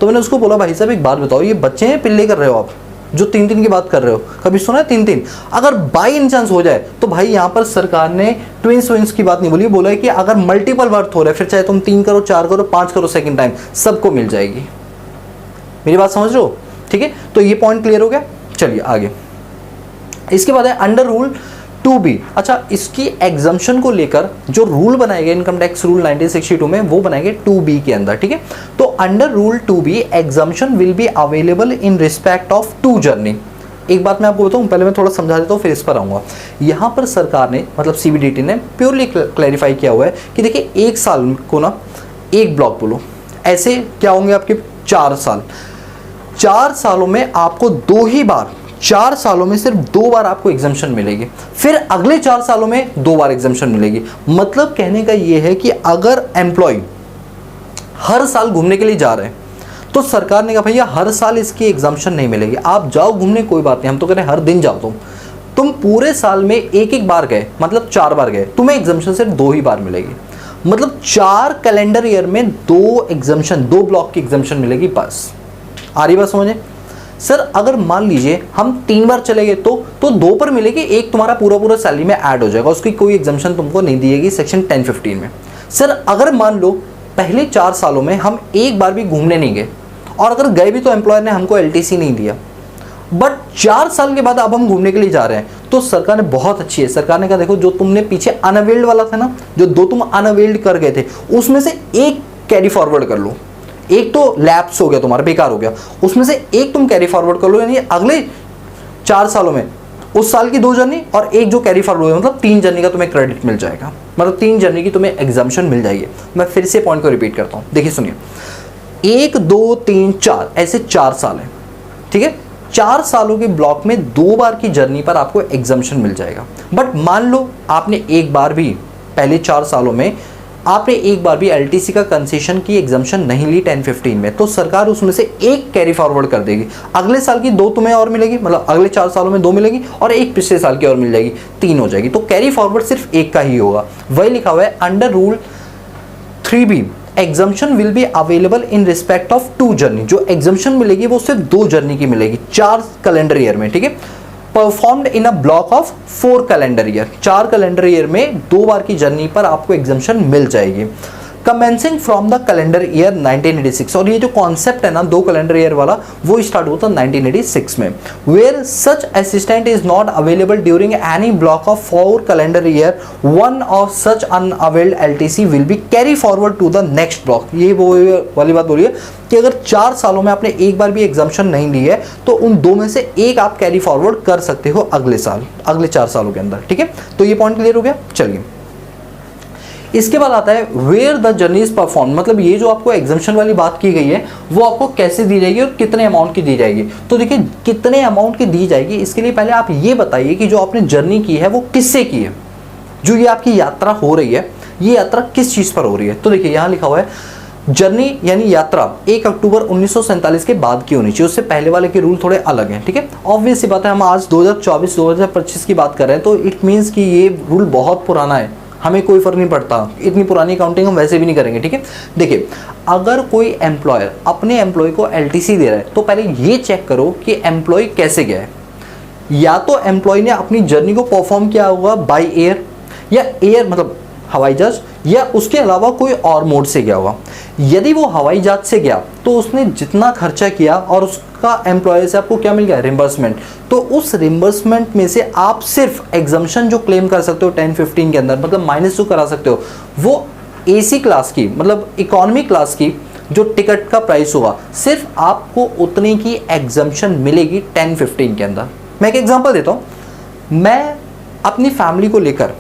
तो मैंने उसको बोला भाई साहब एक बात बताओ, ये बच्चे हैं पिल्ले कर रहे हो आप, जो 3 की बात कर रहे हो, कभी सुना है 3? अगर बाई चांस हो जाए तो भाई यहाँ पर सरकार ने ट्विंस की बात नहीं बोली, बोला है कि अगर मल्टीपल बर्थ हो रहा है, फिर चाहे तुम 3 करो, 4 करो, 5 करो, सेकंड टाइम सबको मिल जाएगी। मेरी बात समझ रहे हो, ठीक है। तो ये पॉइंट क्लियर हो गया। चलिए आगे, इसके बाद है अंडर रूल 2B। अच्छा, इसकी एग्जम्पशन को लेकर जो रूल बनाए गए इनकम टैक्स रूल 1962 में, वो बनाए गए 2B के अंदर, ठीक है। तो under rule 2B exemption will be available in respect of 2 journey. एक बात मैं आपको बताऊं, पहले मैं थोड़ा समझा देता हूँ फिर इस पर आऊँगा। यहाँ पर सरकार ने मतलब CBDT ने प्योरली क्लैरिफाई किया हुआ है कि देखिए 1 साल को ना एक ब्लॉक बोलो, ऐसे क्या होंगे आपके 4 साल। 4 सालों में आपको 2 ही बार, 4 सालों में सिर्फ 2 बार आपको एग्जम्पशन मिलेगी, फिर अगले 4 सालों में 2 बार एग्जम्पशन मिलेगी। मतलब कहने का ये है कि अगर एम्प्लॉय हर साल घूमने के लिए जा रहे हैं तो सरकार ने कहा भैया हर साल इसकी एग्जम्पशन नहीं मिलेगी, आप जाओ घूमने कोई बात नहीं, हम तो कह रहे हैं हर दिन जाओ, तुम पूरे साल में एक बार गए मतलब 4 बार गए, तुम्हें एग्जम्पशन सिर्फ 2 ही बार मिलेगी। मतलब 4 कैलेंडर ईयर में 2 एग्जम्पशन, 2 ब्लॉक की एग्जम्पशन मिलेगी बस। आ रही बात समझे। सर अगर मान लीजिए हम 3 बार चले गए तो 2 पर मिलेगी, एक तुम्हारा पूरा सैलरी में ऐड हो जाएगा, उसकी कोई एग्जम्पशन तुमको नहीं दिएगी सेक्शन 1015 में। सर अगर मान लो पहले 4 सालों में हम एक बार भी घूमने नहीं गए, और अगर गए भी तो एम्प्लॉयर ने हमको LTC नहीं दिया, बट 4 साल के बाद अब हम घूमने के लिए जा रहे हैं, तो सरकार ने बहुत अच्छी है, सरकार ने कहा देखो जो तुमने पीछे अनअवेल्ड वाला था ना, जो 2 तुम अनअवेल्ड कर गए थे, उसमें से एक कैरी फॉरवर्ड कर लो, एक तो लैप्स हो गया तुम्हारा, बेकार हो गया, उसमें से एक तुम कैरी फॉरवर्ड कर लो, यानी अगले 4 सालों में उस साल की 2 जर्नी और एक जो कैरी फॉरवर्ड, मतलब 3 जर्नी का तुम्हें क्रेडिट मिल जाएगा, मतलब 3 जर्नी की तुम्हें एग्जाम्पशन मिल जाएगी। मैं फिर से पॉइंट को रिपीट करता हूं, देखिए सुनिए, 1 2 3 4 ऐसे 4 साल है, ठीक है। 4 सालों के ब्लॉक में 2 बार की जर्नी पर आपको एग्जाम्पशन मिल जाएगा। बट मान लो आपने एक बार भी, पहले 4 सालों में आपने एक बार भी LTC का कंसेशन की एग्जम्पशन नहीं ली 1015 में, तो सरकार उसमें से एक कैरी फॉरवर्ड कर देगी, अगले साल की 2 तुम्हें और मिलेगी, मतलब अगले 4 सालों में 2 मिलेगी और एक पिछले साल की और मिल जाएगी, 3 हो जाएगी। तो कैरी फॉरवर्ड सिर्फ एक का ही होगा। वही लिखा हुआ है under rule 3B exemption will be available in respect of 2 journey. जो एग्जम्पशन मिलेगी वो सिर्फ 2 जर्नी की मिलेगी 4 कैलेंडर ईयर में, ठीक है। Performed in a block of 4 calendar year, 4 calendar year में 2 बार की जर्नी पर आपको एग्जम्पशन मिल जाएगी। Commencing from the calendar year 1986, और ये जो कॉन्सेप्ट है ना 2 कैलेंडर ईयर वाला, वो स्टार्ट होता है 1986 में। Where such assistant is not available during any block of 4 calendar year, one of such unavailed LTC will be carry forward to the next block. ये वो वाली बात बोलिए कि अगर 4 सालों में आपने एक बार भी एग्जाम्पशन नहीं ली है तो उन 2 में से एक आप कैरी फॉरवर्ड कर सकते हो अगले साल, अगले 4 सालों के अंदर, ठीक है। तो ये पॉइंट क्लियर हो गया। चलिए इसके बाद आता है where the journey is perform, मतलब ये जो आपको एग्जम्पशन वाली बात की गई है वो आपको कैसे दी जाएगी और कितने अमाउंट की दी जाएगी। तो देखिए कितने अमाउंट की दी जाएगी, इसके लिए पहले आप ये बताइए कि जो आपने जर्नी की है वो किससे की है, जो ये आपकी यात्रा हो रही है ये यात्रा किस चीज़ पर हो रही है। तो देखिए यहाँ लिखा हुआ है जर्नी यानी यात्रा 1 अक्टूबर 1947 के बाद की होनी चाहिए, उससे पहले वाले के रूल थोड़े अलग हैं, ठीक है। ऑब्वियस सी बात है, हम आज 2024-2025 की बात कर रहे हैं, तो इट मीन्स कि ये रूल बहुत पुराना है, हमें कोई फर्क नहीं पड़ता, इतनी पुरानी काउंटिंग हम वैसे भी नहीं करेंगे, ठीक है। देखिए अगर कोई एम्प्लॉयर अपने एम्प्लॉय को LTC दे रहा है तो पहले ये चेक करो कि एम्प्लॉय कैसे गया है। या तो एम्प्लॉय ने अपनी जर्नी को परफॉर्म किया होगा बाय एयर, या एयर मतलब हवाई जहाज, या उसके अलावा कोई और मोड से गया होगा। यदि वो हवाई जहाज से गया तो उसने जितना खर्चा किया और उसका एम्प्लॉयर से आपको क्या मिल गया, रिम्बर्समेंट, तो उस रिम्बर्समेंट में से आप सिर्फ एग्जम्पशन जो क्लेम कर सकते हो 1015 के अंदर, मतलब माइनस जो करा सकते हो, वो AC क्लास की मतलब इकोनॉमी क्लास की जो टिकट का प्राइस होगा, सिर्फ आपको उतने की एग्जम्पशन मिलेगी 1015 के अंदर। मैं एक एग्जांपल देता हूँ, मैं अपनी फैमिली को लेकर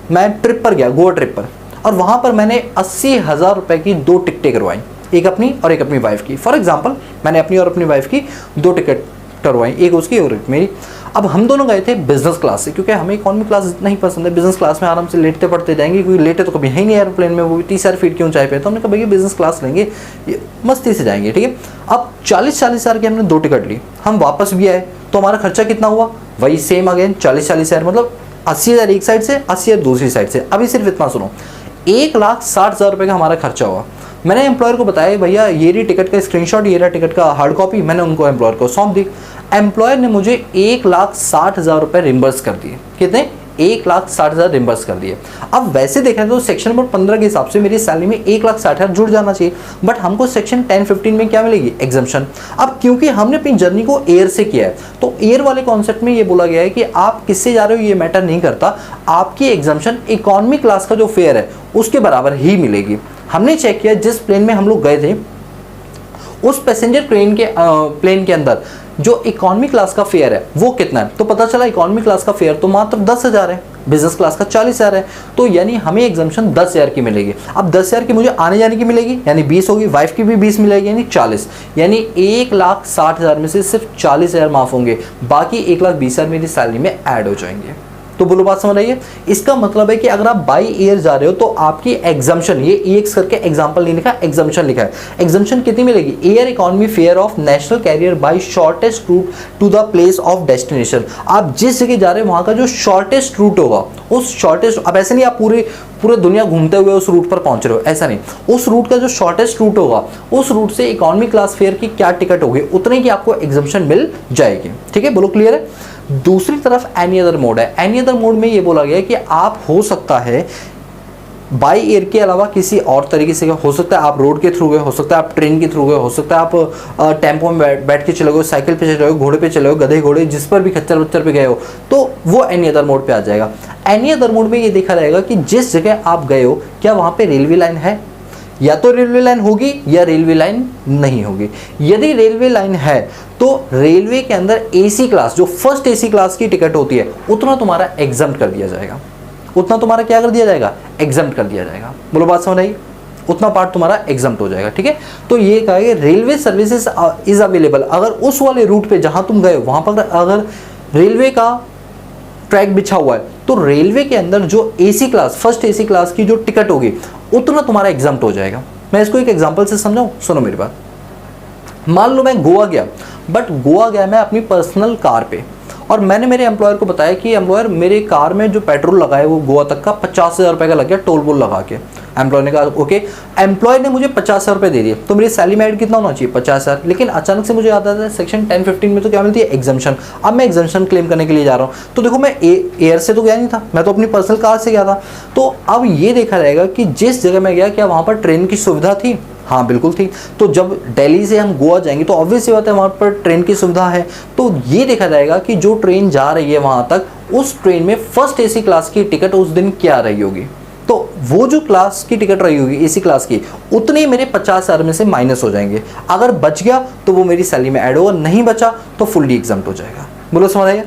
मैं ट्रिप पर गया, गोवा ट्रिप पर, और वहाँ पर मैंने 80,000 रुपये की 2 टिकटें करवाई। एक अपनी और एक अपनी वाइफ की। फॉर एग्जांपल मैंने अपनी और अपनी वाइफ की 2 टिकट करवाई, एक उसकी और एक मेरी। अब हम दोनों गए थे बिजनेस क्लास से, क्योंकि हमें इकॉनमी क्लास नहीं पसंद है। बिजनेस क्लास में आराम से लेटते पढ़ते जाएंगे, क्योंकि लेटे तो कभी है ही नहीं एयरप्लेन में, वो भी 30,000 फीट की ऊंचाई पे। तो हमने कहा भैया बिजनेस क्लास लेंगे, ये मस्ती से जाएंगे, ठीक है। अब 40-40 हज़ार की हमने 2 टिकट ली, हम वापस भी आए तो हमारा खर्चा कितना हुआ, वही सेम अगेन 40-40 हज़ार, मतलब 80,000 एक साइड से, 80,000 दूसरी साइड से। अभी सिर्फ इतना सुनो, 1,60,000 रुपये का हमारा खर्चा हुआ। मैंने एम्प्लॉयर को बताया भैया ये रही टिकट का स्क्रीनशॉट, ये रहा टिकट का हार्ड कॉपी, मैंने उनको एम्प्लॉयर को सौंप दी। एम्प्लॉयर ने मुझे 1,60,000 रुपये रिम्बर्स कर दिए। कितने? 1,60,000 रिम्बर्स कर दिए। अब वैसे देखें तो सेक्शन नंबर 15 के हिसाब से मेरी सैलरी में 1,60,000 जुड़ जाना चाहिए, बट हमको सेक्शन 10-15 में क्या मिलेगी, एग्जम्पशन। अब क्योंकि हमने अपनी जर्नी को एयर से किया है, तो एयर वाले कॉन्सेप्ट में ये बोला गया है कि आप किससे जा रहे हो ये मैटर नहीं करता, आपकी एग्जम्पशन इकॉनमी क्लास का जो फेयर है उसके बराबर ही मिलेगी। हमने चेक किया जिस प्लेन में हम लोग गए थे, उस पैसेंजर प्लेन के अंदर जो इकॉनमी क्लास का फेयर है वो कितना है, तो पता चला इकॉनमी क्लास का फेयर तो मात्र 10,000 है, बिजनेस क्लास का 40,000 है। तो यानी हमें एग्जम्पशन 10,000 की मिलेगी। अब 10,000 की मुझे आने जाने की मिलेगी, यानी 20 होगी, वाइफ की भी 20 मिलेगी, यानी 40। यानी 1,60,000 में से सिर्फ 40,000 माफ होंगे, बाकी 1,20,000 मेरी सैलरी में ऐड हो जाएंगे। तो बोलो बात समझ रही है। इसका मतलब है कि अगर आप बाई एयर जा रहे हो तो आपकी एग्जम्पशन, ये EX करके एग्जांपल नहीं लिखा, एग्जम्पशन लिखा है। एग्जम्पशन कितनी मिलेगी, air economy fare of national carrier by shortest route to the place of destination. आप जिस जगह जा रहे हो वहां का जो शॉर्टेस्ट रूट होगा, उस शॉर्टेस्ट, अब ऐसे नहीं आप पूरे दुनिया घूमते हुए उस रूट पर पहुंच रहे हो, ऐसा नहीं, उस रूट का जो शॉर्टेस्ट रूट होगा, उस रूट से इकोनॉमी क्लास फेयर की क्या टिकट होगी, उतने की आपको एग्जम्पशन मिल जाएगी। ठीक है, बोलो क्लियर है। दूसरी तरफ एनी अदर मोड है। एनी अदर मोड में ये बोला गया है कि आप हो सकता है बाई एयर के अलावा किसी और तरीके से, हो सकता है आप रोड के थ्रू गए, हो सकता है आप ट्रेन के थ्रू गए, हो सकता है आप टेम्पो में बैठ के चले गए, साइकिल पे चले गए, घोड़े पे चले गए, गधे घोड़े, जिस पर भी खच्चर बच्चर पे गए हो, तो वो एनी अदर मोड पे आ जाएगा। एनी अदर मोड में ये देखा जाएगा कि जिस जगह आप गए हो क्या वहाँ पे रेलवे लाइन है, या तो रेलवे लाइन होगी या रेलवे लाइन नहीं होगी। यदि रेलवे लाइन है तो रेलवे के अंदर AC क्लास, जो फर्स्ट AC क्लास की टिकट होती है, उतना तुम्हारा एग्जम्प्ट कर दिया जाएगा। उतना तुम्हारा क्या कर दिया जाएगा, एग्जम्प्ट कर दिया जाएगा। बोलो बात समझ आई, उतना पार्ट तुम्हारा एग्जम्प्ट हो जाएगा। ठीक है, तो ये कहा है रेलवे सर्विसेज इज अवेलेबल। अगर उस वाले रूट पे जहां तुम गए वहां पर अगर रेलवे का ट्रैक बिछा हुआ है, तो रेलवे के अंदर जो AC class, first AC class की जो टिकट होगी, उतना तुम्हारा एग्जम्प्ट हो जाएगा। मैं इसको एक एग्जांपल से समझाऊं, सुनो मेरी बात। मान लो मैं गोवा गया, बट गोवा गया मैं अपनी पर्सनल कार पे, और मैंने मेरे एम्प्लॉयर को बताया कि एम्प्लॉयर मेरे कार में जो पेट्रोल लगा है वो गोवा तक का 50,000 रुपये का लग गया टोल वोल लगा के। एम्प्लॉय ने कहा ओके, एम्प्लॉय ने मुझे 50,000 रुपये दे दिए, तो मेरी सैलरी में ऐड कितना होना चाहिए, 50,000। लेकिन अचानक से मुझे याद आता है सेक्शन 10-15 में तो क्या मिलती है, एग्जम्पशन। अब मैं एग्जम्पशन क्लेम करने के लिए जा रहा हूँ, तो देखो मैं एयर से तो गया नहीं था, मैं तो अपनी पर्सनल कार से गया था। तो अब ये देखा जाएगा कि जिस जगह मैं गया क्या वहाँ पर ट्रेन की सुविधा थी, हाँ बिल्कुल थी। तो जब दिल्ली से हम गोवा जाएंगे तो ऑब्वियस सी बात है वहाँ पर ट्रेन की सुविधा है। तो ये देखा जाएगा कि जो ट्रेन जा रही है वहाँ तक, उस ट्रेन में फर्स्ट AC क्लास की टिकट उस दिन क्या रही होगी, तो वो जो क्लास की टिकट रही होगी AC क्लास की, उतने मेरे 50,000 में से माइनस हो जाएंगे। अगर बच गया तो वो मेरी सैलरी में ऐड होगा, नहीं बचा तो फुल्ली एग्जम्प्ट हो जाएगा। बोलो समझ आएगा।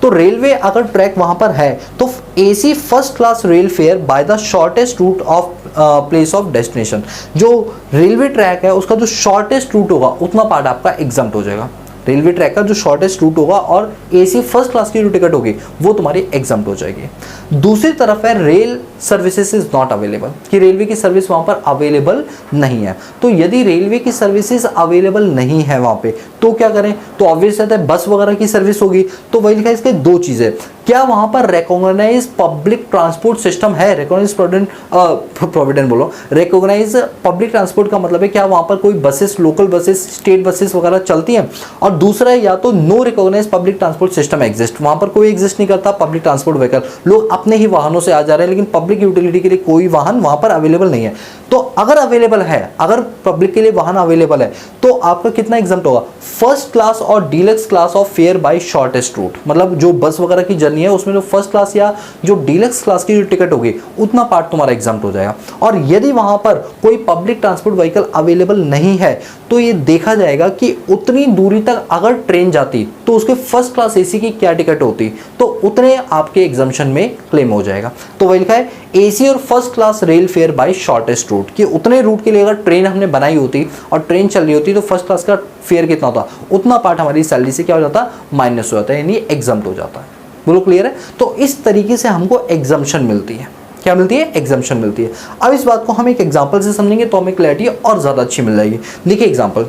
तो रेलवे अगर ट्रैक वहां पर है तो AC first class rail fare by the shortest route of place of destination, जो रेलवे ट्रैक है उसका जो शॉर्टेस्ट रूट होगा उतना पार्ट आपका एग्जम्प्ट हो जाएगा। रेलवे ट्रैक का जो शॉर्टेस्ट रूट होगा और AC फर्स्ट क्लास की जो टिकट होगी वो तुम्हारी एग्जम्प्ट हो जाएगी। दूसरी तरफ है rail services is not available, कि रेलवे की सर्विस वहां पर अवेलेबल नहीं है। तो यदि रेलवे की सर्विसेज अवेलेबल नहीं है वहां पे तो क्या करें, तो ऑब्वियस है बस वगैरह की सर्विस होगी। तो वही लिखा है इसके 2 चीजें, क्या वहां पर रिकॉग्नाइज पब्लिक ट्रांसपोर्ट सिस्टम है, रिकॉग्नाइज प्रोविडेंट बोलो, रिकॉग्नाइज पब्लिक ट्रांसपोर्ट का मतलब है क्या वहां पर कोई buses, local buses, state buses वगैरह चलती हैं। और दूसरा है या तो no recognise public transport system exist, वहां पर कोई एग्जिस्ट नहीं करता पब्लिक ट्रांसपोर्ट व्हीकल, लोग अपने ही वाहनों से आ जा रहे हैं, लेकिन पब्लिक यूटिलिटी के लिए कोई वाहन वहां पर अवेलेबल नहीं है। तो अगर अवेलेबल है, अगर पब्लिक के लिए वाहन अवेलेबल है तो आपका कितना एग्जम्प्ट होगा, फर्स्ट क्लास और deluxe class of fare by shortest route, मतलब जो बस वगैरह की जर्नी है उसमें जो फर्स्ट क्लास या जो डीलक्स क्लास की जो टिकट होगी उतना पार्ट तुम्हारा एग्जम्प्ट हो जाएगा। और यदि वहां पर कोई पब्लिक ट्रांसपोर्ट व्हीकल अवेलेबल नहीं है तो ये देखा जाएगा कि उतनी दूरी तक अगर ट्रेन जाती तो उसके फर्स्ट क्लास AC की क्या टिकट होती, तो उतने आपके एग्जम्पशन में क्लेम हो जाएगा। तो वही लिखा है एसी और first class rail fare by shortest route, कि उतने रूट के लिए अगर ट्रेन हमने बनाई होती और ट्रेन चल रही होती तो फर्स्ट क्लास का फेयर कितना होता, उतना पार्ट हमारी सैलरी से क्या हो जाता, माइनस हो जाता है, यानी एग्जम्प्ट हो जाता है। बोलो क्लियर है? तो इस तरीके से हमको एग्जम्पशन मिलती है। क्या मिलती है? एग्जम्पशन मिलती है। अब इस बात को हम एक एग्जांपल से समझेंगे तो हमें क्लैरिटी और ज़्यादा अच्छी मिल जाएगी। देखिए एग्जांपल,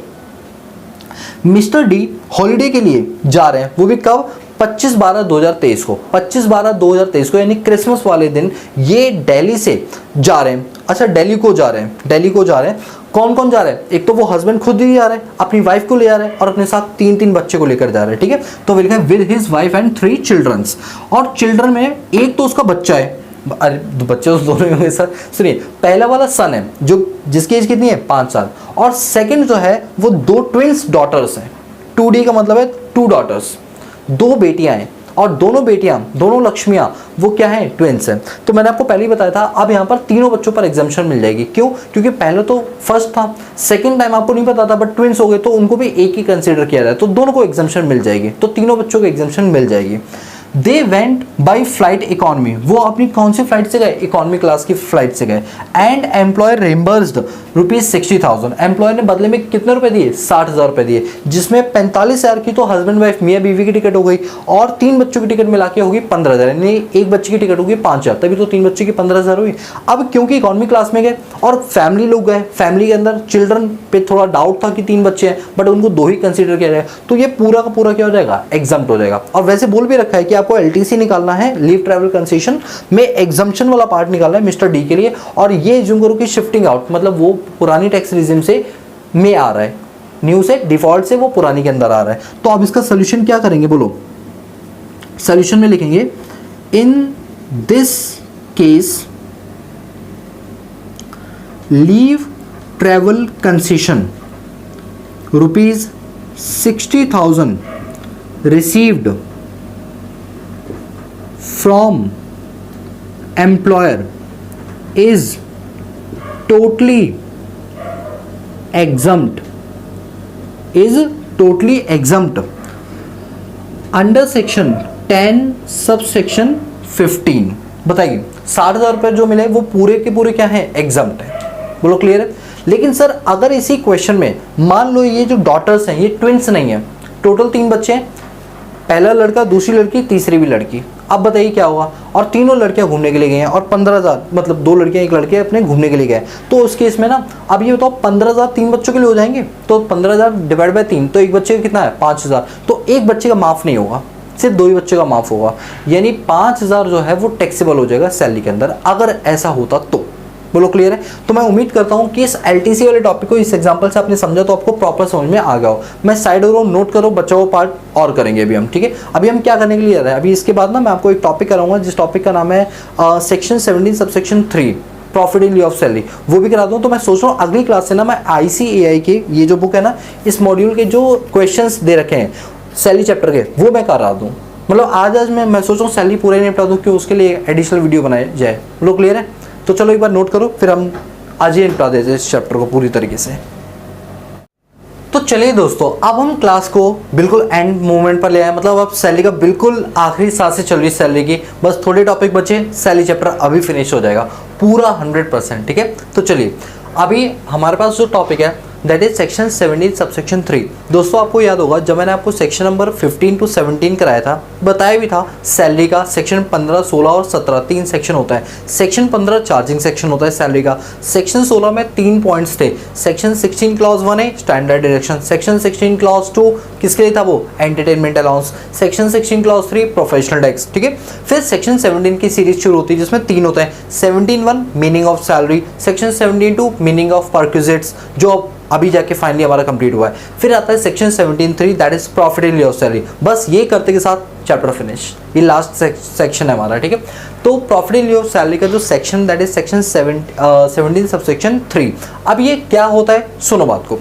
मिस्टर डी हॉलीडे के लिए जा रहे हैं, वो भी कब, 25/12/2023 को, 25/12/2023 को, यानी क्रिसमस वाले दिन ये दिल्ली से जा रहे हैं। अच्छा, दिल्ली को जा रहे हैं, दिल्ली को जा रहे हैं। कौन कौन जा रहे हैं? एक तो वो हस्बैंड खुद ही जा रहे हैं, अपनी वाइफ को ले जा रहे हैं और अपने साथ 3-3 बच्चे को लेकर जा रहे हैं। ठीक है, तो वो लिखा है with his wife and 3 childrens, और चिल्ड्रन में एक तो उसका बच्चा है, अरे बच्चे तो दोनों ही होंगे सर। सुनिए, पहला वाला सन है जो जिसकी एज कितनी है, 5 साल, और सेकंड जो है वो 2 ट्विंस डॉटर्स हैं। 2D का मतलब है 2 डॉटर्स, 2 बेटियां हैं, और दोनों बेटियां, दोनों लक्ष्मियां वो क्या है, ट्विंस हैं। तो मैंने आपको पहले ही बताया था, अब यहाँ पर तीनों बच्चों पर एग्जाम्पशन मिल जाएगी। क्यों? क्योंकि पहले तो फर्स्ट था, सेकंड टाइम आपको नहीं पता था, बट ट्विंस हो गए तो उनको भी एक ही कंसीडर किया जाए, तो दोनों को एग्जाम्पशन मिल जाएगी, तो तीनों बच्चों को एग्जाम्पशन मिल जाएगी। They went by flight economy, वो अपनी कौन सी फ्लाइट से गए, इकोनॉमी क्लास की फ्लाइट से गए। एंड एम्प्लॉयर रिम्बर्स्ड ₹60,000, एम्प्लॉयर ने बदले में कितने रुपए दिए, 60,000 रुपए दिए, जिसमें 45,000 की तो हस्बैंड वाइफ मियाँ बीवी की टिकट हो गई, और 3 बच्चों की टिकट मिला के होगी 15,000, यानी एक बच्चे की टिकट होगी 5,000, तभी तो 3 बच्चे की 15,000 हुई। अब क्योंकि इकोनॉमी क्लास में गए और फैमिली लोग गए, फैमिली के अंदर चिल्ड्रन पे थोड़ा डाउट था कि 3 बच्चे हैं, बट उनको 2 ही कंसीडर किया जाए, तो ये पूरा का पूरा क्या हो जाएगा, एग्जम्प्ट हो जाएगा। और वैसे बोल भी रखा है कि आपको एलटीसी निकालना है, लीव ट्रैवल कंसेशन में एग्जम्पशन वाला पार्ट निकालना है मिस्टर डी के लिए, और ये ज्यूम करो कि शिफ्टिंग आउट मतलब वो पुरानी टैक्स रिजिम से में आ रहा है, न्यू से डिफॉल्ट से वो पुरानी के अंदर आ रहा है। तो अब इसका सोल्यूशन क्या करेंगे, बोलो। सोल्यूशन में लिखेंगे in this case leave travel concession ₹60,000 received from employer is totally exempt, under section 10 subsection 15। बताइए, 60,000 रुपये जो मिले वो पूरे के पूरे क्या है, एग्जम्प्ट है। बोलो क्लियर है? लेकिन सर अगर इसी क्वेश्चन में मान लो ये जो डॉटर्स हैं ये ट्विंस नहीं है, टोटल 3 बच्चे हैं, पहला लड़का, दूसरी लड़की, तीसरी भी लड़की, अब बताइए क्या होगा, और तीनों लड़कियां घूमने के लिए गई हैं, और 15,000 मतलब 2 लड़कियां 1 लड़के अपने घूमने के लिए गए, तो उस केस में ना अब ये बताओ 15,000 3 बच्चों के लिए हो जाएंगे, तो 15,000 डिवाइड बाय 3, तो एक बच्चे का कितना है, 5,000, तो एक बच्चे का माफ नहीं होगा, सिर्फ 2 ही बच्चे का माफ होगा, यानी 5,000 जो है वो टैक्सेबल हो जाएगा सैलरी के अंदर, अगर ऐसा होता तो। बोलो क्लियर है? तो मैं उम्मीद करता हूं कि इस एलटीसी वाले टॉपिक को इस एग्जांपल से आपने समझा तो आपको प्रॉपर समझ में आ गया हो। मैं साइड और नोट करो, बचा हुआ पार्ट और करेंगे अभी हम, ठीक है? अभी हम क्या करने के लिए जा रहे हैं, अभी इसके बाद ना मैं आपको एक टॉपिक कराऊंगा जिस टॉपिक का नाम है section 17 subsection 3 profit in lieu of salary, वो भी करा दूं। तो मैं सोच रहा हूँ अगली क्लास से ना मैं ICAI के ये जो बुक है ना, इस मॉड्यूल के जो क्वेश्चंस दे रखे हैं सैलरी चैप्टर के, वो मैं करा दूँ। मतलब आज मैं सोच रहा हूँ सैलरी पूरा ही निपटा दूँ, क्यों उसके लिए एडिशनल वीडियो बनाया जाए। लोग क्लियर है? तो चलो एक बार नोट करो, फिर हम आज ही निपटा देते हैं इस चैप्टर को पूरी तरीके से। तो चलिए दोस्तों, अब हम क्लास को बिल्कुल एंड मोमेंट पर ले आए, मतलब अब सैलरी का बिल्कुल आखिरी सांस से चल रही सैलरी की, बस थोड़े टॉपिक बचे, सैलरी चैप्टर अभी फिनिश हो जाएगा पूरा 100%, ठीक है? तो चलिए अभी हमारे पास जो टॉपिक है दैट इज सेक्शन 17 सबसेक्शन 3। दोस्तों आपको याद होगा जब मैंने आपको सेक्शन नंबर 15 to 17 कराया था, बताया भी था सैलरी का सेक्शन 15, 16 और 17 3 सेक्शन होता है। सेक्शन 15 चार्जिंग सेक्शन होता है सैलरी का। सेक्शन 16 में 3 पॉइंट्स थे। सेक्शन 16 क्लॉज 1 है स्टैंडर्ड डिडक्शन, सेक्शन 16 क्लॉज 2 किसके लिए था, वो entertainment allowance, section 16 clause 3 professional tax, ठीक है? फिर सेक्शन 17 की सीरीज शुरू होती है जिसमें 3 होते हैं। 17(1) meaning of salary, section 17(2) meaning of perquisites जो अभी जाके फाइनली हमारा कंप्लीट हुआ है। फिर आता है section 17(3) that is profit in lieu of salary. बस ये करते के साथ चैप्टर फिनिश, ये लास्ट सेक्शन है हमारा, ठीक है? तो profit in lieu of salary का जो section that is section 17 subsection 3। अब ये क्या होता है, सुनो बात को।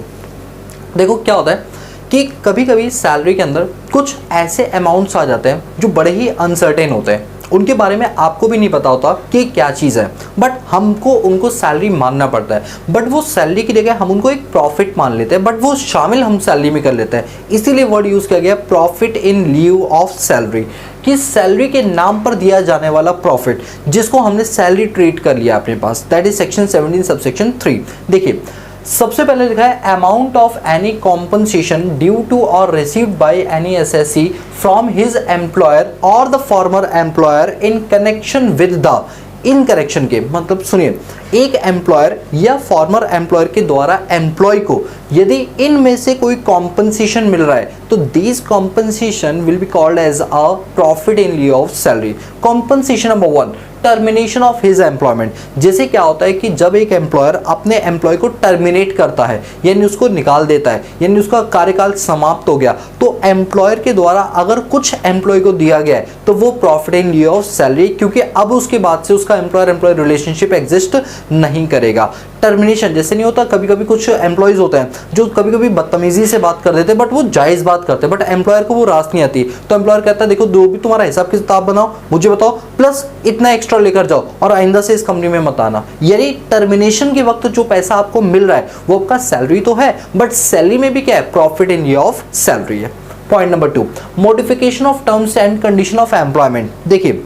देखो क्या होता है कि कभी कभी सैलरी के अंदर कुछ ऐसे अमाउंट्स आ जाते हैं जो बड़े ही अनसर्टेन होते हैं, उनके बारे में आपको भी नहीं पता होता कि क्या चीज़ है, बट हमको उनको सैलरी मानना पड़ता है। बट वो सैलरी की जगह हम उनको एक प्रॉफिट मान लेते हैं, बट वो शामिल हम सैलरी में कर लेते हैं, इसीलिए वर्ड यूज़ किया गया profit in lieu of salary, कि सैलरी के नाम पर दिया जाने वाला प्रॉफिट, जिसको हमने सैलरी ट्रीट कर लिया अपने पास, दैट इज सेक्शन 17 सबसेक्शन 3। देखिए सबसे पहले लिखा है amount of any compensation due to और received by any SSC from his employer और the former employer in connection with the, in correction के मतलब सुनिए, एक एम्प्लॉयर या फॉर्मर एम्प्लॉयर के द्वारा एम्प्लॉय को यदि इनमें से कोई कॉम्पनसेशन मिल रहा है तो this compensation will be called as a profit in lieu of salary. Compensation number 1, termination of his employment. जैसे क्या होता है कि जब एक एम्प्लॉयर अपने एम्प्लॉय को टर्मिनेट करता है यानी उसको निकाल देता है यानी उसका कार्यकाल समाप्त हो गया, तो एम्प्लॉयर के द्वारा अगर कुछ एम्प्लॉय को दिया गया है तो वो profit in lieu of salary, क्योंकि अब उसके बाद से उसका एम्प्लॉयर एम्प्लॉय रिलेशनशिप एग्जिस्ट नहीं करेगा। टर्मिनेशन जैसे नहीं होता, कभी कभी कुछ एम्प्लॉयज होते हैं जो कभी कभी बदतमीजी से बात कर देते हैं बट वो जायज़ बात करते हैं, बट एम्प्लॉयर को वो रास नहीं आती, तो एम्प्लॉयर कहता है देखो जो भी तुम्हारा हिसाब किताब बनाओ मुझे बताओ प्लस इतना एक्स्ट्रा लेकर जाओ और आइंदा से इस कंपनी में मत आना। यानी टर्मिनेशन के वक्त जो पैसा आपको मिल रहा है वो आपका सैलरी तो है बट सैलरी में भी क्या है, profit in lieu of salary है। Point number 2, modification of terms and condition of employment. देखिए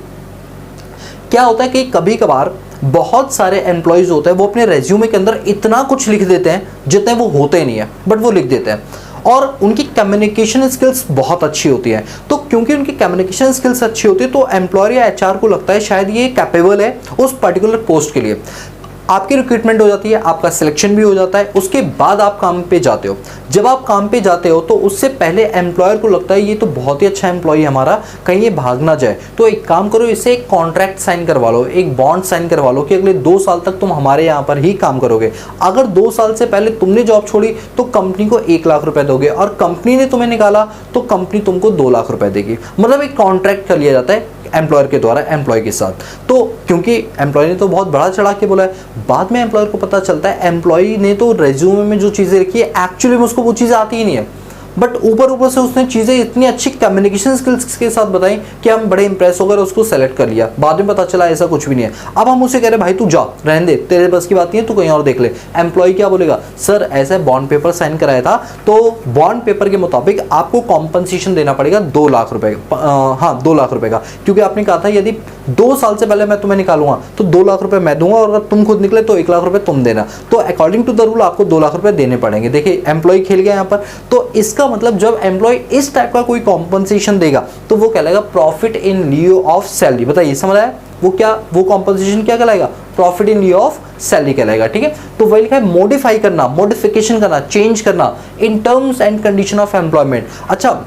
क्या होता है कि कभी कभार बहुत सारे एम्प्लॉयज होते हैं वो अपने रेज्यूमे के अंदर इतना कुछ लिख देते हैं जितने वो होते नहीं है, बट वो लिख देते हैं और उनकी कम्युनिकेशन स्किल्स बहुत अच्छी होती है। तो क्योंकि उनकी कम्युनिकेशन स्किल्स अच्छी होती है तो एम्प्लॉयर या एचआर को लगता है शायद ये कैपेबल है उस पर्टिकुलर पोस्ट के लिए। आपकी रिक्रूटमेंट हो जाती है, आपका सिलेक्शन भी हो जाता है, उसके बाद आप काम पे जाते हो। जब आप काम पे जाते हो तो उससे पहले एम्प्लॉयर को लगता है ये तो बहुत ही अच्छा एम्प्लॉय हमारा, कहीं ये भाग ना जाए, तो एक काम करो इससे एक कॉन्ट्रैक्ट साइन करवा लो, एक बॉन्ड साइन करवा लो कि अगले 2 साल तक तुम हमारे यहाँ पर ही काम करोगे। अगर 2 साल से पहले तुमने जॉब छोड़ी तो कंपनी को 1 लाख रुपए दोगे और कंपनी ने तुम्हें निकाला तो कंपनी तुमको 2 लाख रुपए देगी। मतलब एक कॉन्ट्रैक्ट कर लिया जाता है एम्प्लॉयर के द्वारा एम्प्लॉय के साथ। तो क्योंकि एम्प्लॉय ने तो बहुत बड़ा चढ़ा के बोला है, बाद में एम्प्लॉयर को पता चलता है एम्प्लॉय ने तो रेज्यूमे में जो चीज़ें लिखी है एक्चुअली में उसको वो चीज़ें आती ही नहीं है, बट ऊपर से उसने चीज़ें इतनी अच्छी कम्युनिकेशन स्किल्स के साथ बताई कि हम बड़े इंप्रेस होकर उसको सेलेक्ट कर लिया। बाद में पता चला ऐसा कुछ भी नहीं है। अब हम उसे कह रहे भाई तू जा, रहने दे, तेरे बस की बात नहीं है, तू कहीं और देख ले। एम्प्लॉय क्या बोलेगा, सर ऐसा बॉन्ड पेपर साइन कराया था तो बॉन्ड पेपर के मुताबिक आपको कॉम्पनसेशन देना पड़ेगा 2 लाख रुपए का, हाँ 2 लाख रुपए का, क्योंकि आपने कहा था यदि 2 साल से पहले मैं तुम्हें निकालूंगा तो 2 लाख रुपए मैं दूंगा और अगर तुम खुद निकले तो 1 लाख रुपए तुम देना। तो अकॉर्डिंग टू द रूल आपको 2 लाख रुपए देने पड़ेंगे। देखिए एम्प्लॉय खेल गया यहाँ पर। तो इसका मतलब जब एम्प्लॉय इस टाइप का कोई कॉम्पनसेशन देगा तो वो कहलाएगा profit in lieu of salary. बताइए समझ आया, वो कॉम्पनसेशन क्या कहलाएगा, profit in lieu of salary कहलाएगा। ठीक है, तो वही लिखा है मॉडिफाई करना, मॉडिफिकेशन करना, चेंज करना in terms and condition of employment. अच्छा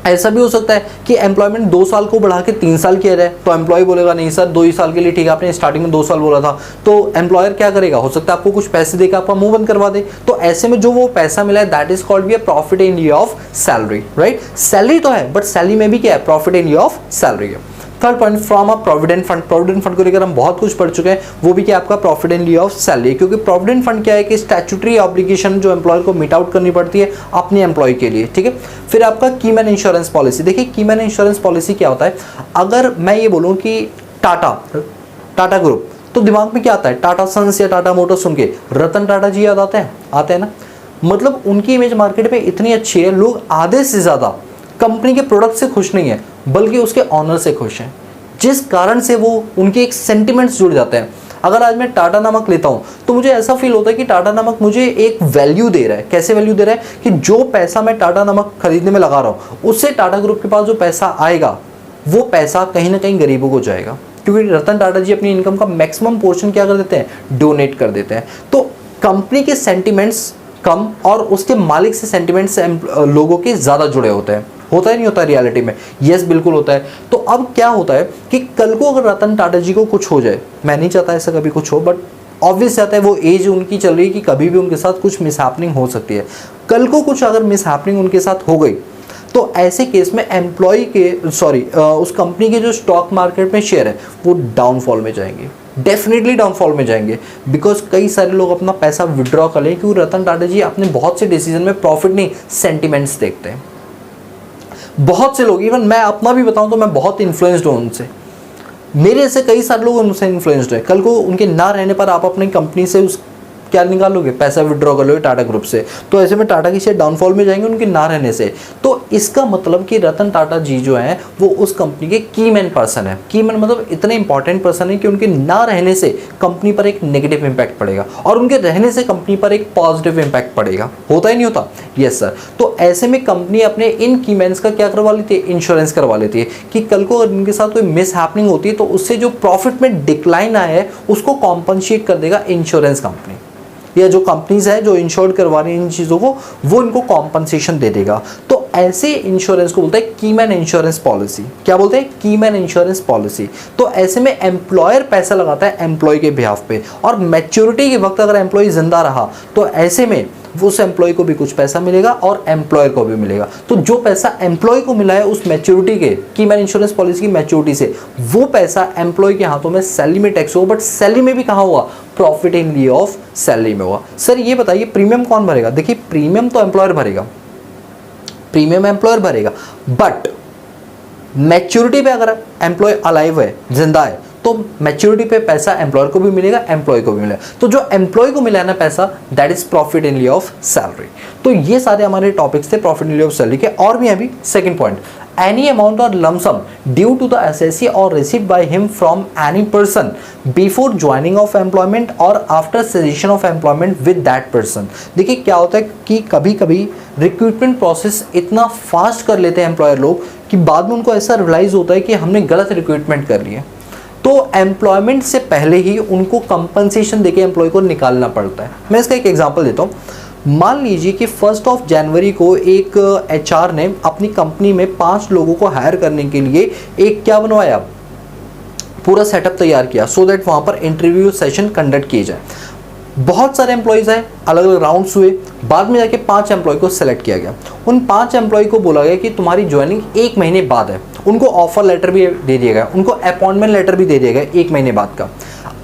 ऐसा भी हो सकता है कि एम्प्लॉयमेंट 2 साल को बढ़ा के 3 साल किया जाए, तो एम्प्लॉय बोलेगा नहीं सर 2 ही साल के लिए ठीक है, आपने स्टार्टिंग में 2 साल बोला था। तो एम्प्लॉयर क्या करेगा, हो सकता है आपको कुछ पैसे देकर आपका मुंह बंद करवा दे। तो ऐसे में जो वो पैसा मिला है that is called be a profit in lieu of salary, right. Salary तो है बट सैलरी में भी क्या है, profit in lieu of salary है। Third point, from a provident fund. Provident fund को लेकर हम बहुत कुछ पढ़ चुके हैं, वो भी क्या आपका profit in lieu of salary, क्योंकि प्रोविडेंट फंड क्या है कि स्टैट्यूटरी ऑब्लिगेशन जो एम्प्लॉयर को मीट आउट करनी पड़ती है अपने एम्प्लॉय के लिए। ठीक है, फिर आपका कीमैन इंश्योरेंस पॉलिसी। देखिए कीमैन इंश्योरेंस पॉलिसी क्या होता है, अगर मैं ये बोलूँ कि टाटा ग्रुप, तो दिमाग में क्या आता है, टाटा सन्स या टाटा मोटर्स सुन के रतन टाटा जी याद आते हैं ना। मतलब उनकी इमेज मार्केट में इतनी अच्छी है, लोग आधे से ज़्यादा कंपनी के प्रोडक्ट से खुश नहीं है बल्कि उसके ऑनर से खुश हैं, जिस कारण से वो उनके एक सेंटिमेंट्स जुड़ जाते हैं। अगर आज मैं टाटा नमक लेता हूँ तो मुझे ऐसा फील होता है कि टाटा नमक मुझे एक वैल्यू दे रहा है। कैसे वैल्यू दे रहा है कि जो पैसा मैं टाटा नमक खरीदने में लगा रहा हूँ उससे टाटा ग्रुप के पास जो पैसा आएगा वो पैसा कहीं ना कहीं गरीबों को जाएगा, क्योंकि रतन टाटा जी अपनी इनकम का मैक्सिमम पोर्शन क्या कर देते हैं, डोनेट कर देते हैं। तो कंपनी के सेंटिमेंट्स कम और उसके मालिक से सेंटिमेंट्स लोगों के ज़्यादा जुड़े होते हैं। होता है नहीं होता रियलिटी में, यस बिल्कुल होता है। तो अब क्या होता है कि कल को अगर रतन टाटा जी को कुछ हो जाए, मैं नहीं चाहता ऐसा कभी कुछ हो, बट ऑब्वियस आता है वो एज उनकी चल रही है कि कभी भी उनके साथ कुछ मिसहैपनिंग हो सकती है। कल को कुछ अगर मिसहैपनिंग उनके साथ हो गई तो ऐसे केस में एम्प्लॉय के उस कंपनी के जो स्टॉक मार्केट में शेयर है वो डाउनफॉल में जाएंगे, डेफिनेटली डाउनफॉल में जाएंगे। बिकॉज कई सारे लोग अपना पैसा विड्रॉ कर लें, क्योंकि रतन टाटा जी अपने बहुत से डिसीजन में प्रॉफिट नहीं सेंटिमेंट्स देखते हैं। बहुत से लोग, इवन मैं अपना भी बताऊं तो मैं बहुत इन्फ्लुएंस्ड हूं उनसे, मेरे से कई सारे लोग उनसे इन्फ्लुएंस्ड है। कल को उनके ना रहने पर आप अपनी कंपनी से उस क्या निकालोगे, पैसा विड्रॉ कर लोगे टाटा ग्रुप से। तो ऐसे में टाटा की शेयर डाउनफॉल में जाएंगे उनके ना रहने से। तो इसका मतलब कि रतन टाटा जी जो हैं वो उस कंपनी के की मैन पर्सन है। की मैन मतलब इतने इंपॉर्टेंट पर्सन है कि उनके ना रहने से कंपनी पर एक नेगेटिव इंपैक्ट पड़ेगा और उनके रहने से कंपनी पर एक पॉजिटिव इंपैक्ट पड़ेगा। होता ही नहीं होता? Yes sir. तो ऐसे में कंपनी अपने इन की मैन्स का क्या करवा लेती है, इंश्योरेंस करवा लेती है कि कल को अगर इनके साथ कोई मिस हैपनिंग होती है तो उससे जो प्रॉफिट में डिक्लाइन आया है उसको कॉम्पनसेट कर देगा इंश्योरेंस कंपनी, या जो कंपनीज है जो इंश्योर्ड करवा रही हैं इन चीज़ों को, वो इनको कॉम्पनसेशन दे देगा। तो ऐसे इंश्योरेंस को बोलते हैं कीमैन इंश्योरेंस पॉलिसी। क्या बोलते हैं? Keyman insurance policy. तो ऐसे में एम्प्लॉयर पैसा लगाता है एम्प्लॉय के बिहाफ पे, और मैच्योरिटी के वक्त अगर एम्प्लॉय जिंदा रहा तो ऐसे में उस एम्प्लॉय को भी कुछ पैसा मिलेगा और एम्प्लॉयर को भी मिलेगा। तो जो पैसा एम्प्लॉय को मिला है उस मैच्योरिटी के, कीमैन इंश्योरेंस पॉलिसी की मैच्योरिटी से, वो पैसा एम्प्लॉय के हाथों में सैलरी में टैक्स होगा। बट सैलरी में भी कहाँ हुआ? Profit in lieu of salary में हुआ। सर ये बताइए प्रीमियम कौन भरेगा? देखिए प्रीमियम तो एम्प्लॉयर भरेगा, प्रीमियम एम्प्लॉयर भरेगा, बट मैच्योरिटी पे अगर एम्प्लॉय अलाइव है, जिंदा है, तो मैच्योरिटी पे पैसा एम्प्लॉयर को भी मिलेगा, एम्प्लॉय को भी मिलेगा। तो जो एम्प्लॉय को मिला है ना पैसा, that is profit in lieu of salary. तो ये सारे हमारे टॉपिक्स थे profit in lieu of salary के। और भी अभी second point, any amount or lump sum due to the assessee or received by him from any person before joining of employment or after cessation of employment with that person। देखिए क्या होता है कि कभी कभी रिक्रूटमेंट प्रोसेस इतना fast कर लेते हैं एम्प्लॉयर लोग कि बाद में उनको ऐसा रियलाइज होता है कि हमने गलत रिक्रूटमेंट कर लिया, तो एम्प्लॉयमेंट से पहले ही उनको कंपनसेशन देके एम्प्लॉय को निकालना पड़ता है। मैं इसका एक एग्जांपल देता हूँ। मान लीजिए कि 1 जनवरी को एक एचआर ने अपनी कंपनी में 5 लोगों को हायर करने के लिए एक क्या बनवाया, पूरा सेटअप तैयार किया, सो दैट वहाँ पर इंटरव्यू सेशन कंडक्ट किए जाए। बहुत सारे एम्प्लॉयज़ आए, अलग अलग राउंड्स हुए, बाद में जाके 5 एम्प्लॉय को सेलेक्ट किया गया। उन 5 एम्प्लॉय को बोला गया कि तुम्हारी ज्वाइनिंग 1 महीने बाद है। उनको ऑफर लेटर भी दे दिया गया, उनको अपॉइंटमेंट लेटर भी दे दिया गया 1 महीने बाद का।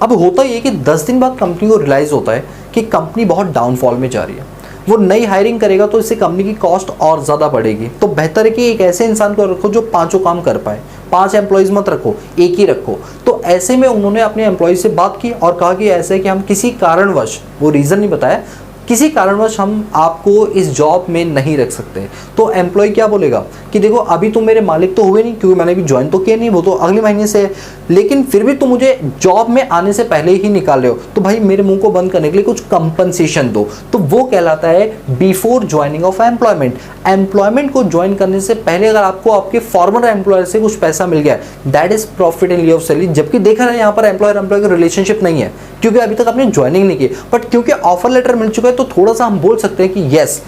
अब होता ये कि 10 दिन बाद कंपनी को रियलाइज़ होता है कि कंपनी बहुत डाउनफॉल में जा रही है, वो नई हायरिंग करेगा तो इससे कंपनी की कॉस्ट और ज़्यादा बढ़ेगी। तो बेहतर है कि एक ऐसे इंसान को रखो जो 5 काम कर पाए। 5 एम्प्लॉयज़ मत रखो, एक ही रखो। तो ऐसे में उन्होंने अपने एम्प्लॉय से बात की और कहा कि ऐसे कि हम किसी कारणवश, वो रीज़न नहीं बताया, किसी कारणवश हम आपको इस जॉब में नहीं रख सकते। तो एम्प्लॉय क्या बोलेगा कि देखो अभी तुम मेरे मालिक तो हुए नहीं, क्योंकि मैंने अभी ज्वाइन तो किया नहीं, वो तो अगले महीने से है, लेकिन फिर भी तुम मुझे जॉब में आने से पहले ही निकाल रहे हो, तो भाई मेरे मुंह को बंद करने के लिए कुछ कंपनसेशन दो। तो वो कहलाता है before joining of employment. Employment को ज्वाइन करने से पहले अगर आपको आपके फॉर्मर एम्प्लॉयर से कुछ पैसा मिल गया, that is profit in lieu of salary. जबकि देखा है यहाँ पर एम्प्लॉयर एम्प्लॉय का रिलेशनशिप नहीं है, क्योंकि अभी तक आपने ज्वाइनिंग नहीं की, बट क्योंकि ऑफर लेटर मिल चुका है तो थोड़ा सा हम बोल सकते हैं कि yes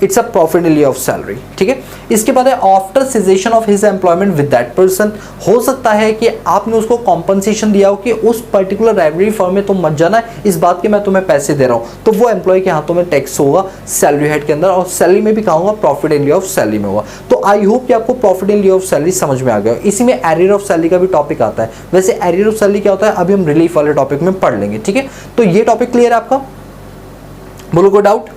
it's a profit in lieu of salary. ठीक है। इसके बाद है after cessation of his employment with that person. हो सकता है कि आपने उसको कॉम्पनसेशन दिया हो कि उस पर्टिकुलर लाइब्रेरी फर्म में तुम मत जाना, इस बात के मैं तुम्हें पैसे दे रहा हूँ, तो वो एम्प्लॉय के हाथों में टैक्स होगा सैलरी हेड के अंदर, और सैलरी में भी कहाँ होगा, profit in lieu of salary में होगा। तो आई होप कि आपको profit in lieu of salary समझ में आ गया। इसी में एरियर ऑफ सैलरी का भी टॉपिक आता है। वैसे एरियर ऑफ सैलरी क्या होता है अभी हम रिलीफ वाले टॉपिक में पढ़ लेंगे। ठीक है। तो ये टॉपिक क्लियर है आपका? बोलो कोई डाउट?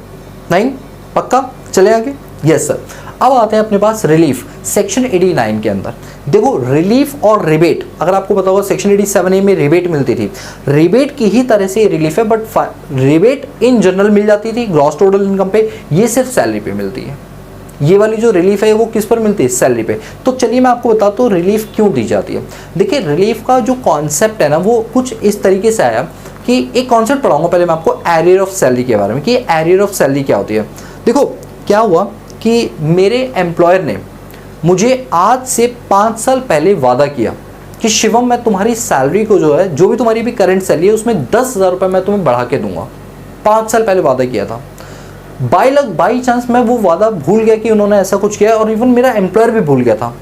नहीं? पक्का? चले आगे? Yes sir. अब आते हैं अपने पास रिलीफ सेक्शन 89 के अंदर। देखो रिलीफ और रिबेट, अगर आपको पता होगा सेक्शन 87A में रिबेट मिलती थी, रिबेट की ही तरह से रिलीफ है, बट रिबेट इन जनरल मिल जाती थी ग्रॉस टोटल इनकम पे, ये सिर्फ सैलरी पे मिलती है। ये वाली जो रिलीफ है वो किस पर मिलती है, सैलरी पे। तो चलिए मैं आपको बताता हूँ रिलीफ क्यों दी जाती है। देखिए रिलीफ का जो कॉन्सेप्ट है ना वो कुछ इस तरीके से आया कि एक कॉन्सेप्ट पढ़ाऊंगा पहले मैं आपको एरियर ऑफ सैलरी के बारे में, कि एरियर ऑफ सैलरी क्या होती है। देखो क्या हुआ कि मेरे एम्प्लॉयर ने मुझे आज से 5 साल पहले वादा किया कि शिवम मैं तुम्हारी सैलरी को जो है, जो भी तुम्हारी भी करंट सैलरी है उसमें 10,000 रुपये मैं तुम्हें बढ़ा के दूंगा। 5 साल पहले वादा किया था। बाई चांस मैं वो वादा भूल गया कि उन्होंने ऐसा कुछ किया, और इवन मेरा एम्प्लॉयर भी भूल गया था।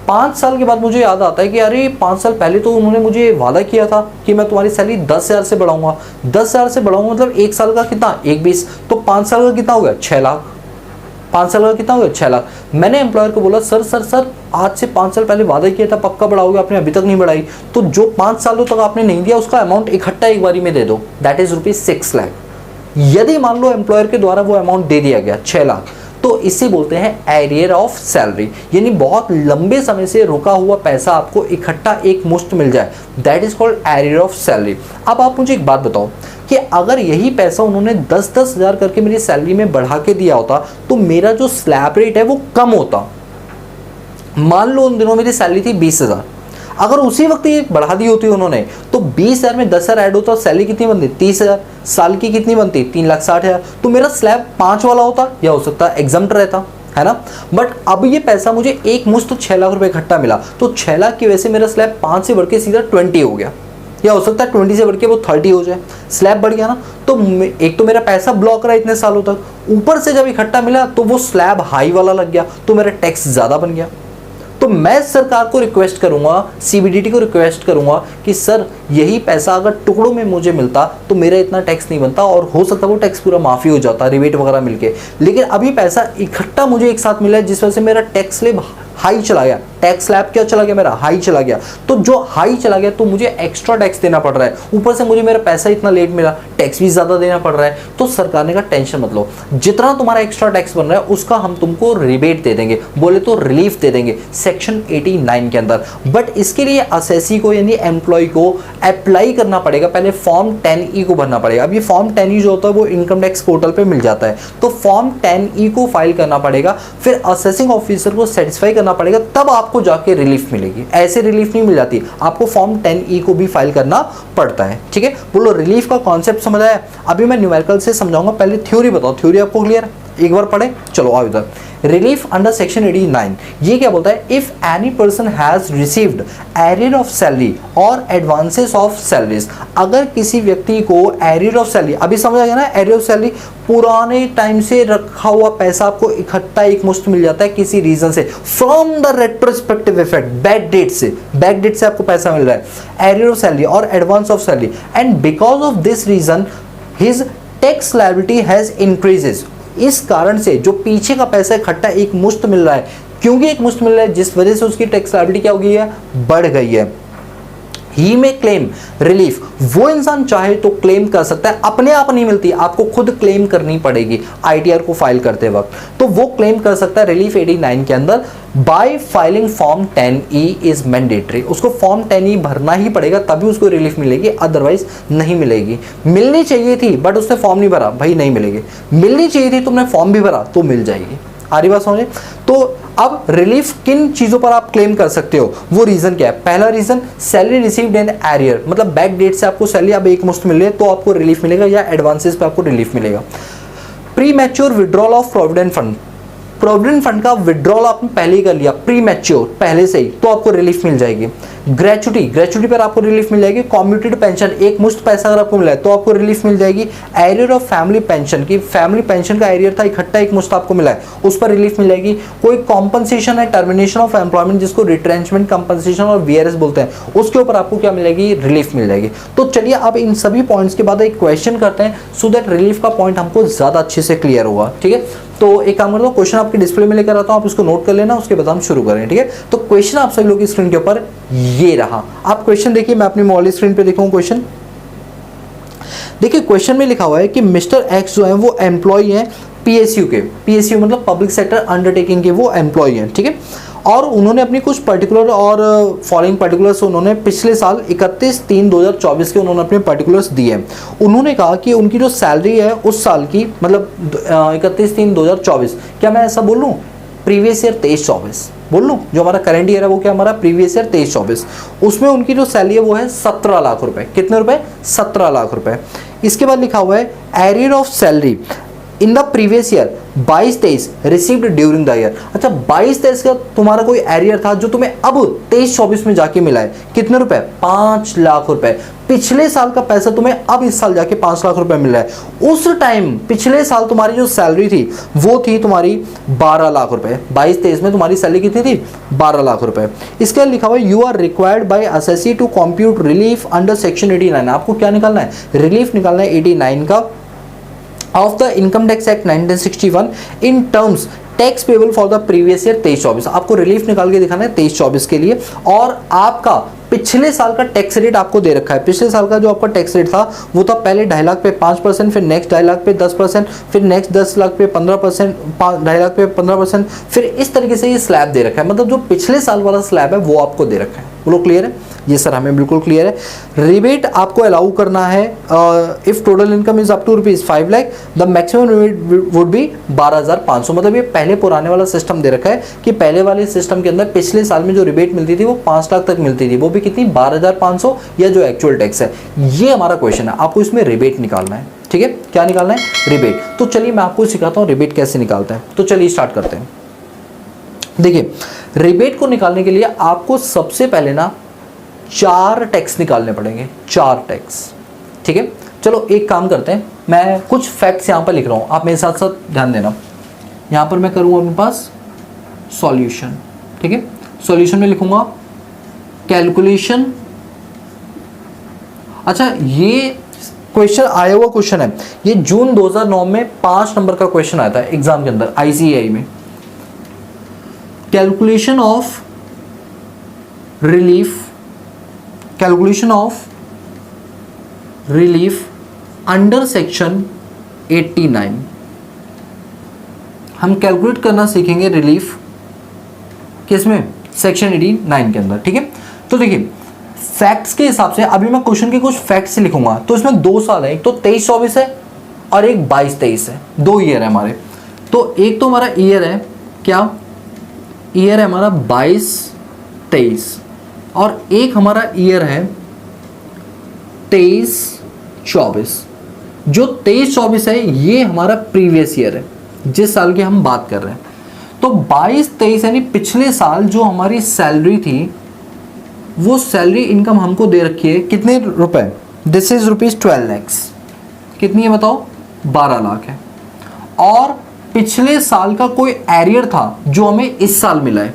5 साल के बाद मुझे याद आता है कि अरे 5 साल पहले तो उन्होंने मुझे वादा किया था कि मैं तुम्हारी सैलरी 10,000 से बढ़ाऊंगा। 10,000 से बढ़ाऊंगा मतलब 1 साल का कितना, 1,20, तो 5 साल का कितना हो गया, 6 लाख। 5 साल का कितना हो गया, 6 लाख। मैंने एम्प्लॉयर को बोला सर आज से 5 साल पहले वादा किया था पक्का बढ़ाओगे, आपने अभी तक नहीं बढ़ाई, तो जो 5 सालों तक आपने नहीं दिया उसका अमाउंट इकट्ठा एक बारी में दे दो, दैट इज ₹6 लाख। यदि मान लो एम्प्लॉयर के द्वारा वो अमाउंट दे दिया गया 6 लाख, तो इसे बोलते हैं एरियर ऑफ सैलरी, यानी बहुत लंबे समय से रुका हुआ पैसा आपको इकट्ठा एक मुश्त मिल जाए, that is called arrear of salary. अब आप मुझे एक बात बताओ कि अगर यही पैसा उन्होंने 10-10 हज़ार करके मेरी सैलरी में बढ़ा के दिया होता तो मेरा जो स्लैब रेट है वो कम होता। मान लो उन दिनों मेरी सैलरी थी 20,000, अगर उसी वक्त ये बढ़ा दी होती उन्होंने तो 20,000 में 10,000 ऐड होता, सैलरी कितनी बनती 30,000, साल की कितनी बनती 3,60,000, तो मेरा स्लैब 5 वाला होता या हो सकता है एग्जम्प्ट रहता, है ना। बट अब ये पैसा मुझे एक मुश्त 6 लाख रुपए इकट्ठा मिला, तो 6 लाख की वजह से मेरा स्लैब 5 से बढ़ के सीधा 20 हो गया, या हो सकता है 20 से बढ़ के वो 30 हो जाए, स्लैब बढ़ गया ना। तो एक तो मेरा पैसा ब्लॉक रहा इतने सालों तक, ऊपर से जब इकट्ठा मिला तो वो स्लैब हाई वाला लग गया, तो मेरा टैक्स ज़्यादा बन गया। तो मैं सरकार को रिक्वेस्ट करूंगा, सीबीडीटी को रिक्वेस्ट करूंगा कि सर यही पैसा अगर टुकड़ों में मुझे मिलता तो मेरा इतना टैक्स नहीं बनता और हो सकता वो टैक्स पूरा माफ़ी हो जाता, रिबेट वगैरह मिलके। लेकिन अभी पैसा इकट्ठा मुझे एक साथ मिला है जिस वजह से मेरा टैक्स स्लैब हाई चला गया, टैक्स स्लैब क्या चला गया मेरा हाई चला गया। तो जो हाई चला गया तो मुझे एक्स्ट्रा टैक्स देना पड़ रहा है, ऊपर से मुझे मेरा पैसा इतना लेट मिला, टैक्स भी ज़्यादा देना पड़ रहा है। तो सरकार ने कहा टेंशन मत लो, जितना तुम्हारा एक्स्ट्रा टैक्स बन रहा है उसका हम तुमको रिबेट दे देंगे, बोले तो रिलीफ दे देंगे सेक्शन 89 के अंदर। बट इसके लिए असेसी को यानी एम्प्लॉय को अप्लाई करना पड़ेगा, पहले फॉर्म 10E को भरना पड़ेगा। अब ये फॉर्म 10E जो होता है वो इनकम टैक्स पोर्टल पे मिल जाता है, तो फॉर्म 10E को फाइल करना पड़ेगा, फिर असेसिंग ऑफिसर को सेटिस्फाई करना पड़ेगा, तब आपको जाके रिलीफ मिलेगी। ऐसे रिलीफ नहीं मिल जाती, आपको फॉर्म 10E को भी फाइल करना पड़ता है। ठीक है, बोलो रिलीफ का कॉन्सेप्ट समझ आया। अभी मैं न्यूमेरिकल से समझाऊंगा, पहले थ्योरी बताओ, थ्योरी आपको क्लियर एक बार पढ़े, चलो आओ इधर। रिलीफ अंडर सेक्शन 89 ये क्या बोलता है, if any person has received arrear of salary और एडवांसेस ऑफ सैलरीज, अगर किसी व्यक्ति को एरियर ऑफ सैलरी, अभी समझ आ गया ना, एरियर ऑफ सैलरी पुराने टाइम से रखा हुआ पैसा आपको इकट्ठा एक मुश्त मिल जाता है किसी रीजन से, from the retrospective effect, back date से आपको पैसा मिल रहा है, एरियर ऑफ सैलरी और advance of salary, and because of this reason his tax liability has increases. इस कारण से जो पीछे का पैसा इकट्ठा एक मुश्त मिल रहा है, क्योंकि एक मुश्त मिल रहा है जिस वजह से उसकी टैक्स लायबिलिटी क्या हो गई है, बढ़ गई है। ही में क्लेम रिलीफ, वो इंसान चाहे तो क्लेम कर सकता है, अपने आप नहीं मिलती, आपको खुद क्लेम करनी पड़ेगी आईटीआर को फाइल करते वक्त, तो वो क्लेम कर सकता है रिलीफ 89 के अंदर bye filing form 10E is mandatory. उसको फॉर्म 10E भरना ही पड़ेगा तभी उसको रिलीफ मिलेगी, अदरवाइज नहीं मिलेगी। मिलनी चाहिए थी बट उसने फॉर्म नहीं भरा, भाई नहीं मिलेगी। मिलनी चाहिए थी, तुमने फॉर्म भी भरा तो मिल जाएगी। आ रही बात समझे। तो अब रिलीफ किन चीजों पर आप क्लेम कर सकते हो, वो रीजन क्या है। पहला reason salary received in arrear, मतलब बैक डेट से आपको सैलरी अब एक मुश्त मिल रही है तो आपको रिलीफ मिलेगा, या एडवांसेस पे आपको रिलीफ मिलेगा। Pre mature withdrawal of provident fund, provident fund का विड्रॉल आपने पहले ही कर लिया, प्री मैच्योर पहले से ही, तो आपको रिलीफ मिल जाएगी। ग्रेचुटी पर आपको रिलीफ मिल जाएगी। कम्यूटेड पेंशन, एक मुश्त पैसा अगर आपको मिला है तो आपको रिलीफ मिल जाएगी। एरियर ऑफ फैमिली पेंशन की, फैमिली पेंशन का एरियर था इकट्ठा एक मुश्त आपको मिला है, उस पर रिलीफ मिल जाएगी। कोई कॉम्पनसेशन है, टर्मिनेशन ऑफ एम्प्लॉयमेंट जिसको रिट्रेंचमेंट कंपनसेशन और VRS बोलते हैं, उसके ऊपर आपको क्या मिलेगी, रिलीफ मिल जाएगी। तो चलिए अब इन सभी पॉइंट्स के बाद एक क्वेश्चन करते हैं सो दैट रिलीफ का पॉइंट हमको ज्यादा अच्छे से क्लियर होगा। ठीक है, तो एक काम कर लो, क्वेश्चन आपके डिस्प्ले में लेकर आता हूं, आप इसको नोट कर लेना, उसके बाद हम शुरू करें। ठीक है, तो क्वेश्चन आप सभी लोग की स्क्रीन के ऊपर ये रहा। आप क्वेश्चन देखिए, मैं अपनी मोबाइल स्क्रीन पे देखूं क्वेश्चन। देखिए क्वेश्चन में लिखा हुआ है कि मिस्टर एक्स जो है वो एम्प्लॉय है PSU के, PSU मतलब पब्लिक सेक्टर अंडरटेकिंग के वो एम्प्लॉय हैं। ठीक है, और उन्होंने अपनी कुछ पर्टिकुलर और फॉलोइंग पर्टिकुलर्स उन्होंने पिछले साल 31/3/2024 के उन्होंने अपने पर्टिकुलर्स दिए हैं। उन्होंने कहा कि उनकी जो सैलरी है उस साल की, मतलब 31/3/2024, क्या मैं ऐसा बोल लूँ, प्रीवियस ईयर 23-24 बोल लूँ, जो हमारा करंट ईयर है वो क्या हमारा प्रीवियस ईयर 23-24, उसमें उनकी जो सैलरी है वो है 17 लाख रुपए। कितने रुपए, 17 लाख रुपए। इसके बाद लिखा हुआ है arrear of salary in the previous year 22-23 received during the year. अच्छा 22-23 का तुम्हारा कोई एरियर था जो तुम्हें अब 23-24 में जाके मिला है, कितने रुपए, 5 लाख रुपए। पिछले साल का पैसा तुम्हें अब इस साल जाके 5 लाख रुपए मिल रहा है। उस टाइम पिछले साल तुम्हारी जो सैलरी थी वो थी तुम्हारी 12 लाख रुपए। 22-23 में तुम्हारी सैलरी कितनी थी, 12 लाख रुपए। इसके लिखा हुआ है you are required by assessee to compute relief under section 89। आपको क्या निकालना है, रिलीफ निकालना है 89 का of the income tax act 1961 in terms tax payable for the previous year 23-24। आपको रिलीफ निकाल के दिखाना है 23-24 के लिए, और आपका पिछले साल का टैक्स रेट आपको दे रखा है। पिछले साल का जो आपका टैक्स रेट था वो था पहले 2.5 लाख पे 5%, फिर नेक्स्ट 2.5 लाख पे 10%, फिर नेक्स्ट 10 लाख पे 15%, 2.5 लाख पे 15%, फिर इस तरीके से ये स्लैब दे रखा है। मतलब जो पिछले साल वाला स्लैब है वो आपको दे रखा है। बोलो क्लियर है? ये सर हमें बिल्कुल क्लियर है। रिबेट आपको अलाउ करना है if total income is up to ₹5 lakh, the maximum rebate would be 12,500। मतलब ये पहले पुराने वाला सिस्टम दे रखा है कि पहले वाले सिस्टम के अंदर पिछले साल में जो रिबेट मिलती थी वो 5 लाख तक मिलती थी, वो भी कितनी 12,500 या जो एक्चुअल टैक्स है। ये हमारा क्वेश्चन है, आपको इसमें रिबेट निकालना है। ठीक है, क्या निकालना है? रिबेट। तो चलिए मैं आपको सिखाता हूँ रिबेट कैसे निकालते हैं। तो चलिए स्टार्ट करते हैं। देखिए, रिबेट को निकालने के लिए आपको सबसे पहले ना 4 टैक्स निकालने पड़ेंगे, 4 टैक्स। ठीक है, चलो एक काम करते हैं, मैं कुछ फैक्ट्स यहाँ पर लिख रहा हूँ, आप मेरे साथ साथ ध्यान देना। यहाँ पर मैं करूँगा अपने पास सॉल्यूशन। ठीक है, सॉल्यूशन में लिखूँगा कैलकुलेशन। अच्छा, ये क्वेश्चन आया हुआ क्वेश्चन है, ये जून 2009 में 5 नंबर का क्वेश्चन आया था एग्जाम के अंदर ICAI में। Calculation of relief, calculation of relief under section 89। हम कैलकुलेट करना सीखेंगे रिलीफ किसमें? सेक्शन 89 के अंदर। ठीक है, तो देखिए फैक्ट्स के हिसाब से अभी मैं क्वेश्चन के कुछ फैक्ट्स लिखूंगा। तो इसमें 2 साल है, एक तो 23-24 है और एक 22-23 है, 2 ईयर है हमारे। तो एक तो हमारा ईयर है, क्या ईयर है हमारा 22-23, और एक हमारा ईयर है 23-24। जो 23-24 है ये हमारा प्रीवियस ईयर है, जिस साल की हम बात कर रहे हैं। तो 22-23 यानी पिछले साल जो हमारी सैलरी थी वो सैलरी इनकम हमको दे रखी है कितने रुपए? This is ₹12 lakh. कितनी है बताओ? 12 लाख है। और पिछले साल का कोई एरियर था जो हमें इस साल मिला है,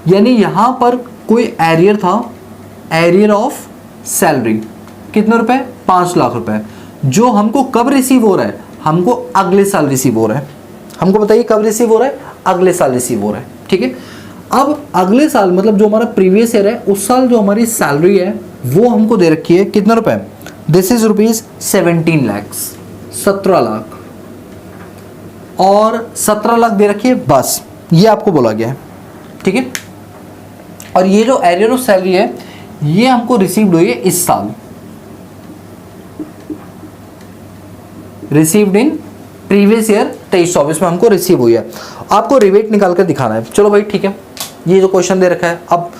यानी यहां पर कोई एरियर था, एरियर ऑफ सैलरी। कितने रुपए? 5 लाख रुपए, जो हमको कब रिसीव हो रहा है? हमको अगले साल रिसीव हो रहा है। हमको बताइए कब रिसीव हो रहा है? अगले साल रिसीव हो रहा है। ठीक है, अब अगले साल मतलब जो हमारा प्रीवियस ईयर है उस साल जो हमारी सैलरी है वो हमको दे रखी है कितने रुपए? दिस इज ₹17 लाख, 17 लाख, और 17 लाख दे रखी है, बस ये आपको बोला गया है। ठीक है, और ये जो एरियर ऑफ सैलरी है ये हमको रिसीव्ड हुई है इस साल, रिसीव्ड इन प्रीवियस ईयर 23-24 में हमको रिसीव हुई है। आपको रिबेट निकाल कर दिखाना है। चलो भाई ठीक है, ये जो क्वेश्चन दे रखा है, अब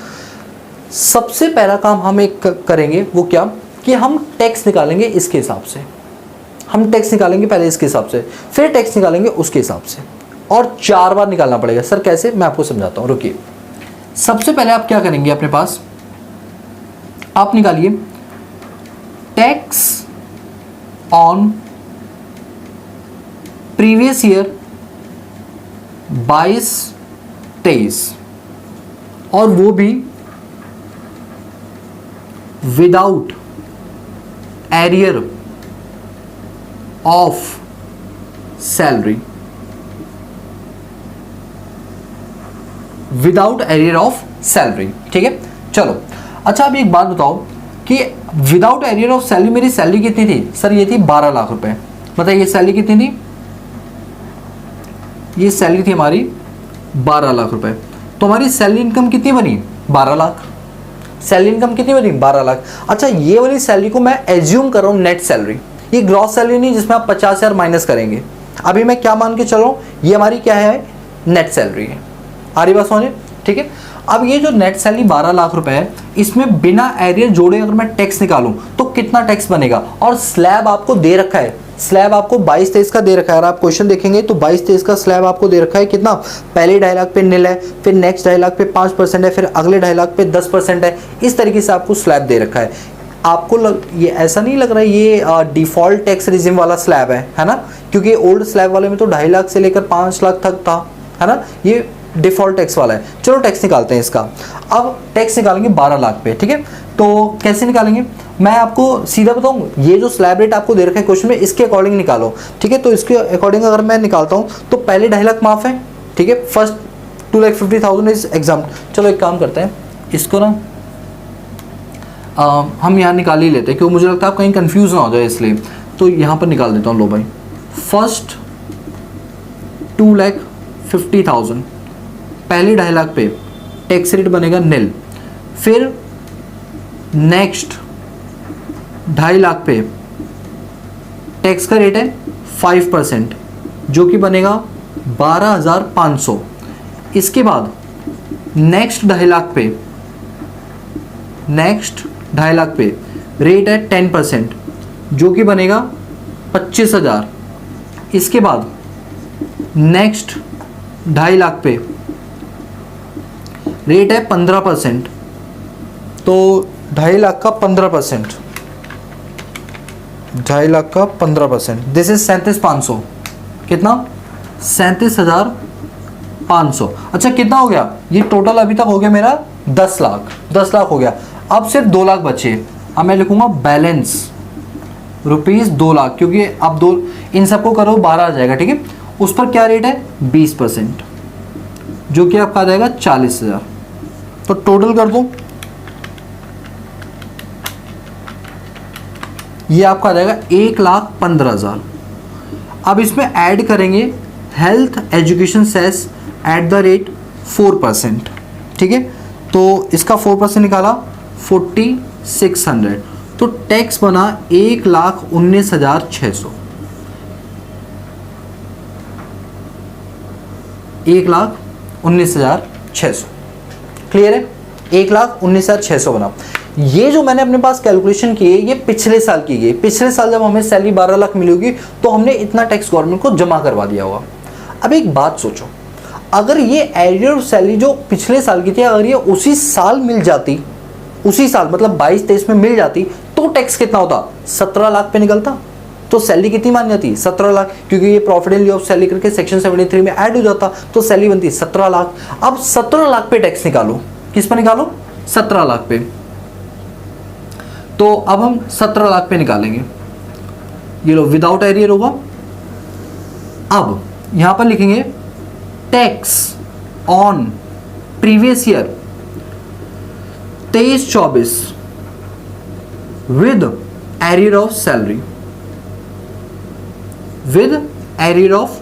सबसे पहला काम हम एक करेंगे, वो क्या कि हम टैक्स निकालेंगे इसके हिसाब से। हम टैक्स निकालेंगे पहले इसके हिसाब से, फिर टैक्स निकालेंगे उसके हिसाब से, और 4 बार निकालना पड़ेगा। सर कैसे? मैं आपको समझाता हूँ, रुकिए। सबसे पहले आप क्या करेंगे, अपने पास आप निकालिए टैक्स ऑन प्रीवियस ईयर 22-23, और वो भी without arrear of salary, without arrear of salary. ठीक है, चलो अच्छा अब एक बात बताओ कि विदाउट एरियर ऑफ सैलरी मेरी सैलरी कितनी थी? सर ये थी 12 लाख रुपए। बताइए ये सैलरी कितनी थी? ये सैलरी थी हमारी 12 लाख रुपए। तो हमारी सैलरी इनकम कितनी बनी? 12 लाख। सैलरी इनकम कितनी बनी? 12 लाख। अच्छा, ये वाली सैलरी को मैं एज्यूम कर रहा हूँ नेट सैलरी, ये ग्रॉस सैलरी नहीं जिसमें आप 50,000 माइनस करेंगे। अभी मैं क्या मान के चल रहा हूँ, ये हमारी क्या है? नेट सैलरी है। आ रही बात समझ? ठीक है, अब ये जो नेट सैलरी 12 लाख रुपए है, इसमें बिना एरियर जोड़े अगर मैं टैक्स निकालूं तो कितना टैक्स बनेगा? और स्लैब आपको दे रखा है, स्लैब आपको 22-23 का दे रखा है। अगर आप क्वेश्चन देखेंगे तो 22-23 का स्लैब आपको दे रखा है कितना? पहले 2.5 लाख पे निल है, फिर नेक्स्ट 2.5 लाख पे 5% है, फिर अगले 2.5 लाख पे 10% है। इस तरीके से आपको स्लैब दे रखा है। आपको ये ऐसा नहीं लग रहा है ये डिफॉल्ट टैक्स रिजिम वाला स्लैब है ना? क्योंकि ओल्ड स्लैब वाले में तो 2.5 लाख से लेकर 5 लाख तक था, है ना? ये डिफॉल्ट टैक्स वाला है। चलो टैक्स निकालते हैं इसका। अब टैक्स निकालेंगे 12 लाख पे। ठीक है, तो कैसे निकालेंगे मैं आपको सीधा बताऊं, ये जो स्लैब रेट आपको दे रखा है क्वेश्चन में इसके अकॉर्डिंग निकालो। ठीक है, तो इसके अकॉर्डिंग अगर मैं निकालता हूं तो पहले 2.5 लाख माफ है। ठीक है, फर्स्ट 2,50,000 इज एग्जाम। चलो एक काम करते हैं, इसको ना हम यहाँ निकाल ही लेते हैं क्योंकि मुझे लगता है आप कहीं कंफ्यूज ना हो जाए, इसलिए तो यहाँ पर निकाल देता हूँ। लो भाई, फर्स्ट 2,50,000 पहले 2.5 लाख पे टैक्स रेट बनेगा निल। फिर नेक्स्ट 2.5 लाख पे टैक्स का रेट है 5% जो कि बनेगा 12,500। इसके बाद नेक्स्ट 2.5 लाख पे रेट है 10% जो कि बनेगा 25,000। इसके बाद नेक्स्ट 2.5 लाख पे रेट है 15%, तो 2.5 लाख का 15%, 2.5 लाख का 15%, दिस इज 37,500। कितना? 37,500। अच्छा कितना हो गया? ये टोटल अभी तक हो गया मेरा 10 लाख, 10 लाख हो गया। अब सिर्फ 2 लाख बचे। अब मैं लिखूंगा बैलेंस ₹2 लाख, क्योंकि अब दो इन सबको करो 12 आ जाएगा, ठीक है। उस पर क्या रेट है? 20%, जो कि आपका आ जाएगा 40,000। तो टोटल कर दो, ये आपका आ जाएगा 1,15,000। अब इसमें ऐड करेंगे health education cess at the rate 4%, ठीक है। तो इसका 4% निकाला 4,600, तो टैक्स बना 1,19,600, 1,19,600। क्लियर है? 1,19,600 बना। ये जो मैंने अपने पास कैलकुलेशन की है ये पिछले साल की गई। पिछले साल जब हमें सैलरी 12 लाख मिली होगी तो हमने इतना टैक्स गवर्नमेंट को जमा करवा दिया होगा। अब एक बात सोचो, अगर ये एरियर सैलरी जो पिछले साल की थी अगर ये उसी साल मिल जाती, उसी साल मतलब 22-23 में मिल जाती, तो टैक्स कितना होता? 17 लाख पे निकलता। तो सैलरी कितनी मान जाती? 17 लाख, क्योंकि ये profit and loss of salary करके सेक्शन 73 में ऐड हो जाता, तो सैलरी बनती 17 लाख। अब 17 लाख पे टैक्स निकालो। किस पर निकालो? 17 लाख पे। तो अब हम 17 लाख पे निकालेंगे। ये लो, विदाउट एरियर होगा। अब यहां पर लिखेंगे tax on previous year 23-24 with arrear of salary, with arrear of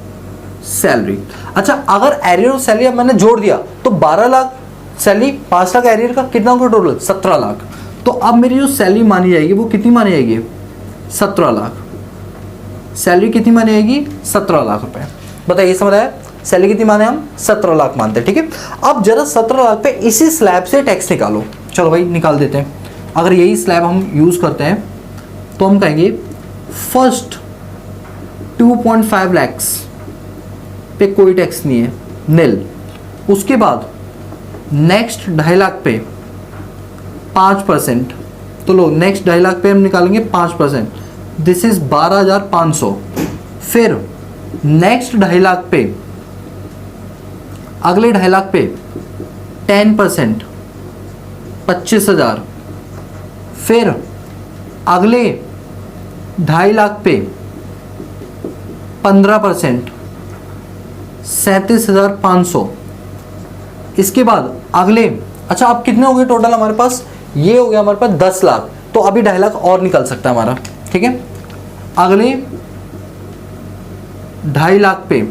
salary. अच्छा, अगर एरियर ऑफ सैलरी अब मैंने जोड़ दिया तो 12 लाख सैलरी, 5 लाख एरियर का, कितना होगा टोटल? 17 लाख। तो अब मेरी जो सैलरी मानी जाएगी वो कितनी मानी जाएगी? 17 लाख। सैलरी कितनी मानी जाएगी? 17 लाख रुपए। बताइए, समझ आया? सैलरी कितनी माने? हम 17 लाख मानते हैं, ठीक है। अब जरा 17 लाख पे इसी स्लैब से टैक्स निकालो। चलो भाई निकाल देते हैं। अगर यही स्लैब हम यूज करते हैं तो हम कहेंगे फर्स्ट 2.5 लाख पे कोई टैक्स नहीं है, निल। उसके बाद नेक्स्ट 2.5 लाख पे 5%, तो लो नेक्स्ट 2.5 लाख पे हम निकालेंगे 5%, दिस इज 12,500। फिर नेक्स्ट 2.5 लाख पे, अगले 2.5 लाख पे 10%, 25,000। फिर अगले 2.5 लाख पे 15%, 37,500। इसके बाद अगले, अच्छा अब कितने हो गए टोटल हमारे पास? ये हो गया हमारे पास 10 लाख। तो अभी 2.5 लाख और निकल सकता है हमारा, ठीक है। अगले 2.5 लाख पे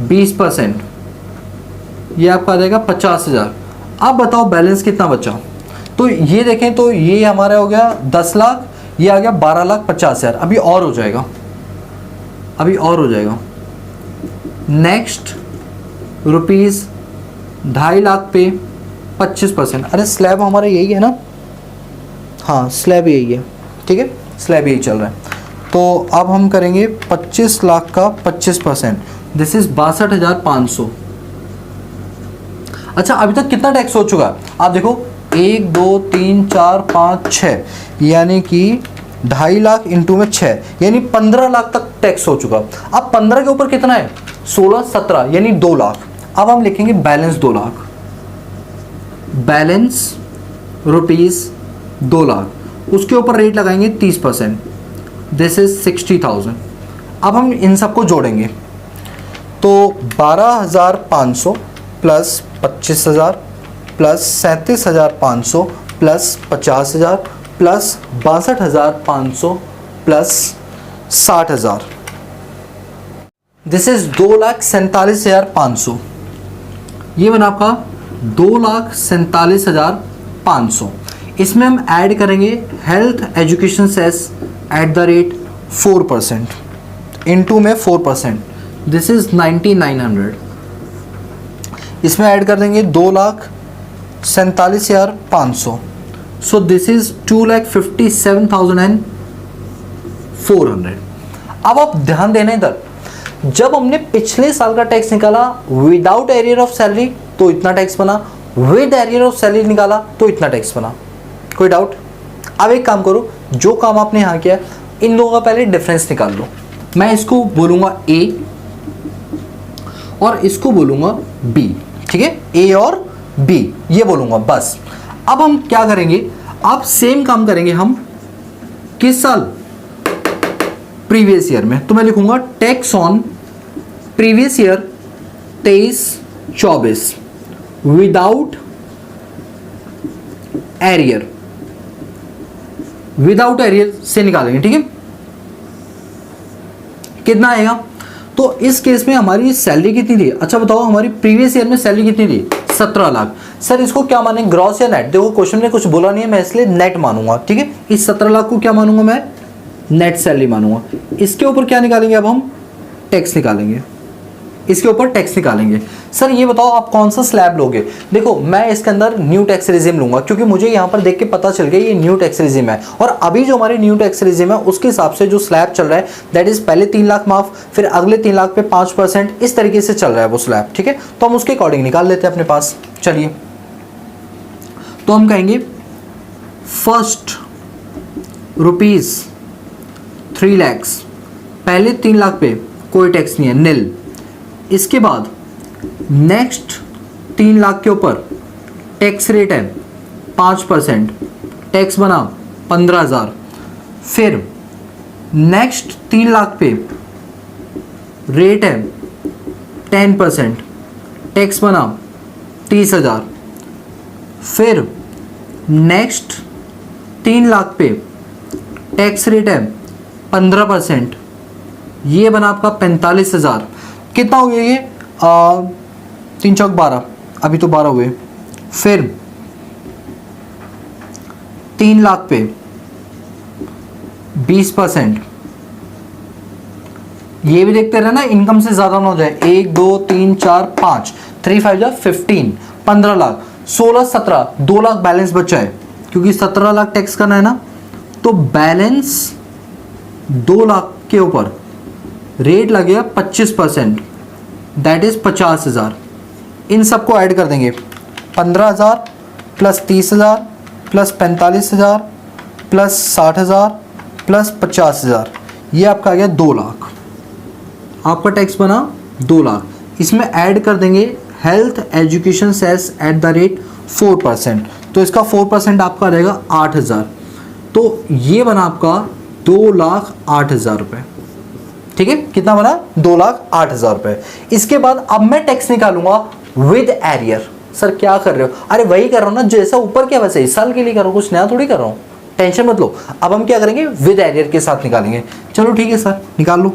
20%, ये आपका आ जाएगा 50,000। अब बताओ बैलेंस कितना बचा? तो ये देखें तो ये हमारा हो गया 10 लाख, ये आ गया 12,50,000। अभी और हो जाएगा, अभी और हो जाएगा। नेक्स्ट ₹2.5 लाख पे 25%। अरे स्लैब हमारा यही है ना? हाँ स्लैब यही है, ठीक है, स्लैब यही चल रहा है। तो अब हम करेंगे 25 लाख का 25%, दिस इज 62,500। अच्छा अभी तक कितना टैक्स हो चुका है आप देखो? 1 2 3 4 5 6, यानी कि 2.5 लाख इंटू में 6, यानी 15 लाख तक टैक्स हो चुका। अब 15 के ऊपर कितना है? 16 17, यानी 2 लाख। अब हम लिखेंगे बैलेंस 2 लाख, बैलेंस ₹2 लाख। उसके ऊपर रेट लगाएंगे 30%, दिस इज 60,000। अब हम इन सबको जोड़ेंगे तो 12,500 plus 25,000 plus 37,500 plus 50,000 plus 62,500 plus 60,000। This is 2,47,500। ये बना आपका 2,47,500। इसमें हम ऐड करेंगे health education cess at the rate 4%, into में 4%, दिस इज 9,900। इसमें ऐड कर देंगे 2,47,500, सो दिस इज 2,57,400। अब आप ध्यान देना इधर, जब हमने पिछले साल का टैक्स निकाला विदाउट एरियर ऑफ सैलरी तो इतना टैक्स बना, विद एरियर ऑफ सैलरी निकाला तो इतना टैक्स बना। कोई डाउट? अब एक काम करो, जो काम आपने यहां किया इन दोनों का पहले डिफरेंस निकाल लो। मैं इसको बोलूंगा ए और इसको बोलूंगा बी, ठीक है? ए और बी ये बोलूंगा बस। अब हम क्या करेंगे, अब सेम काम करेंगे हम किस साल? प्रीवियस ईयर में। तो मैं लिखूंगा tax on previous year 23-24 without arrear, without arrear से निकालेंगे, ठीक है? कितना आएगा? तो इस केस में हमारी सैलरी कितनी थी? अच्छा बताओ, हमारी प्रीवियस ईयर में सैलरी कितनी थी? 17 लाख। सर इसको क्या माने, ग्रॉस या नेट? देखो क्वेश्चन में कुछ बोला नहीं है, मैं इसलिए नेट मानूंगा, ठीक है? इस 17 लाख को क्या मानूंगा मैं? नेट सैलरी मानूंगा। इसके ऊपर क्या निकालेंगे? अब हम टैक्स निकालेंगे, इसके ऊपर टैक्स निकालेंगे। सर ये बताओ आप कौन सा स्लैब लोगे? देखो मैं इसके अंदर न्यू टैक्स रेजिम लूंगा, क्योंकि मुझे यहाँ पर देख के पता चल गया ये न्यू टैक्स रेजिम है। और अभी जो हमारी न्यू टैक्स रेजिम है उसके हिसाब से जो स्लैब चल रहा है दैट इज पहले 3 लाख माफ, फिर अगले 3 लाख पे 5%, इस तरीके से चल रहा है वो स्लैब, ठीक है? तो हम उसके अकॉर्डिंग निकाल लेते हैं अपने पास। चलिए तो हम कहेंगे फर्स्ट रुपीज 3 लाख, पहले 3 लाख पे कोई टैक्स नहीं है, निल। इसके बाद नेक्स्ट 3 लाख के ऊपर टैक्स रेट है 5%, टैक्स बना 15,000। फिर नेक्स्ट 3 लाख पे रेट है 10%, टैक्स बना 30,000। फिर नेक्स्ट 3 लाख पे टैक्स रेट है 15%, ये बना आपका 45,000। कितना हो गया ये? 3 चौक 12, अभी तो 12 हुए। फिर 3 लाख पे 20%, ये भी देखते रहना इनकम से ज्यादा ना हो जाए। 1 2 3 4 5, 3 5 जा 15, 15 लाख, 16 17, 2 लाख बैलेंस बचा है, क्योंकि 17 लाख टैक्स करना है ना। तो बैलेंस 2 लाख के ऊपर रेट लगेगा 25%, दैट इज 50,000। इन सबको ऐड कर देंगे, 15,000 प्लस 30,000 प्लस 45,000 प्लस 60,000 प्लस 50,000, ये आपका आ गया 2 लाख। आपका टैक्स बना 2 लाख। इसमें ऐड कर देंगे health education cess at the rate 4%, तो इसका 4% आपका रहेगा 8,000। तो ये बना आपका 2,08,000 रुपये, ठीक है? कितना बना? 2,08,000 रुपये। इसके बाद अब मैं टैक्स निकालूंगा विद एरियर। सर क्या कर रहे हो? अरे वही कर रहा हूँ ना, जैसा ऊपर क्या वैसे इस साल के लिए कर रहा हूँ, कुछ नया थोड़ी कर रहा हूँ, टेंशन मत लो। अब हम क्या करेंगे? विद एरियर के साथ निकालेंगे। चलो ठीक है सर, निकाल लो।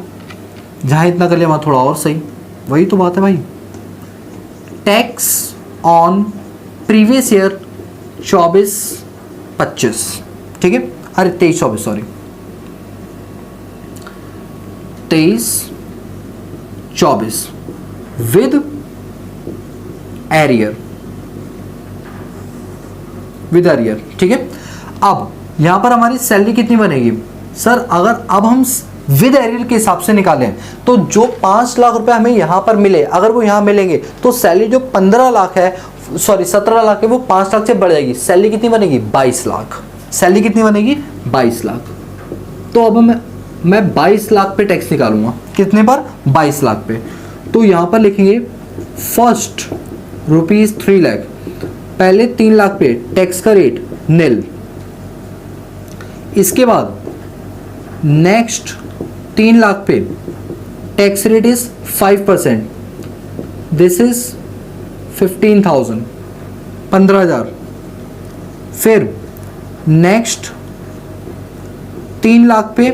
जहाँ इतना कर लिया वहाँ थोड़ा और सही, वही तो बात है भाई। टैक्स ऑन प्रीवियस ईयर 24-25, ठीक है? अरे 23-24 sorry, 23-24 with arrear, with arrear, ठीक है? अब यहां पर हमारी सैलरी कितनी बनेगी? सर अगर अब हम विद एरियर के हिसाब से निकालें तो जो 5 लाख रुपए हमें यहां पर मिले, अगर वो यहां मिलेंगे तो सैलरी जो 15 लाख है, सॉरी 17 लाख है, वो 5 लाख से बढ़ जाएगी। सैलरी कितनी बनेगी? 22 लाख। सैलरी कितनी बनेगी? 22 लाख। तो अब मैं 22 लाख पे टैक्स निकालूंगा। कितने पर? 22 लाख पे। तो यहां पर लिखेंगे फर्स्ट रुपीज 3 लाख, पहले 3 लाख पे टैक्स का रेट निल। इसके बाद नेक्स्ट 3 लाख पे tax rate is 5%, this is 15,000। 15,000। फिर नेक्स्ट 3 लाख पे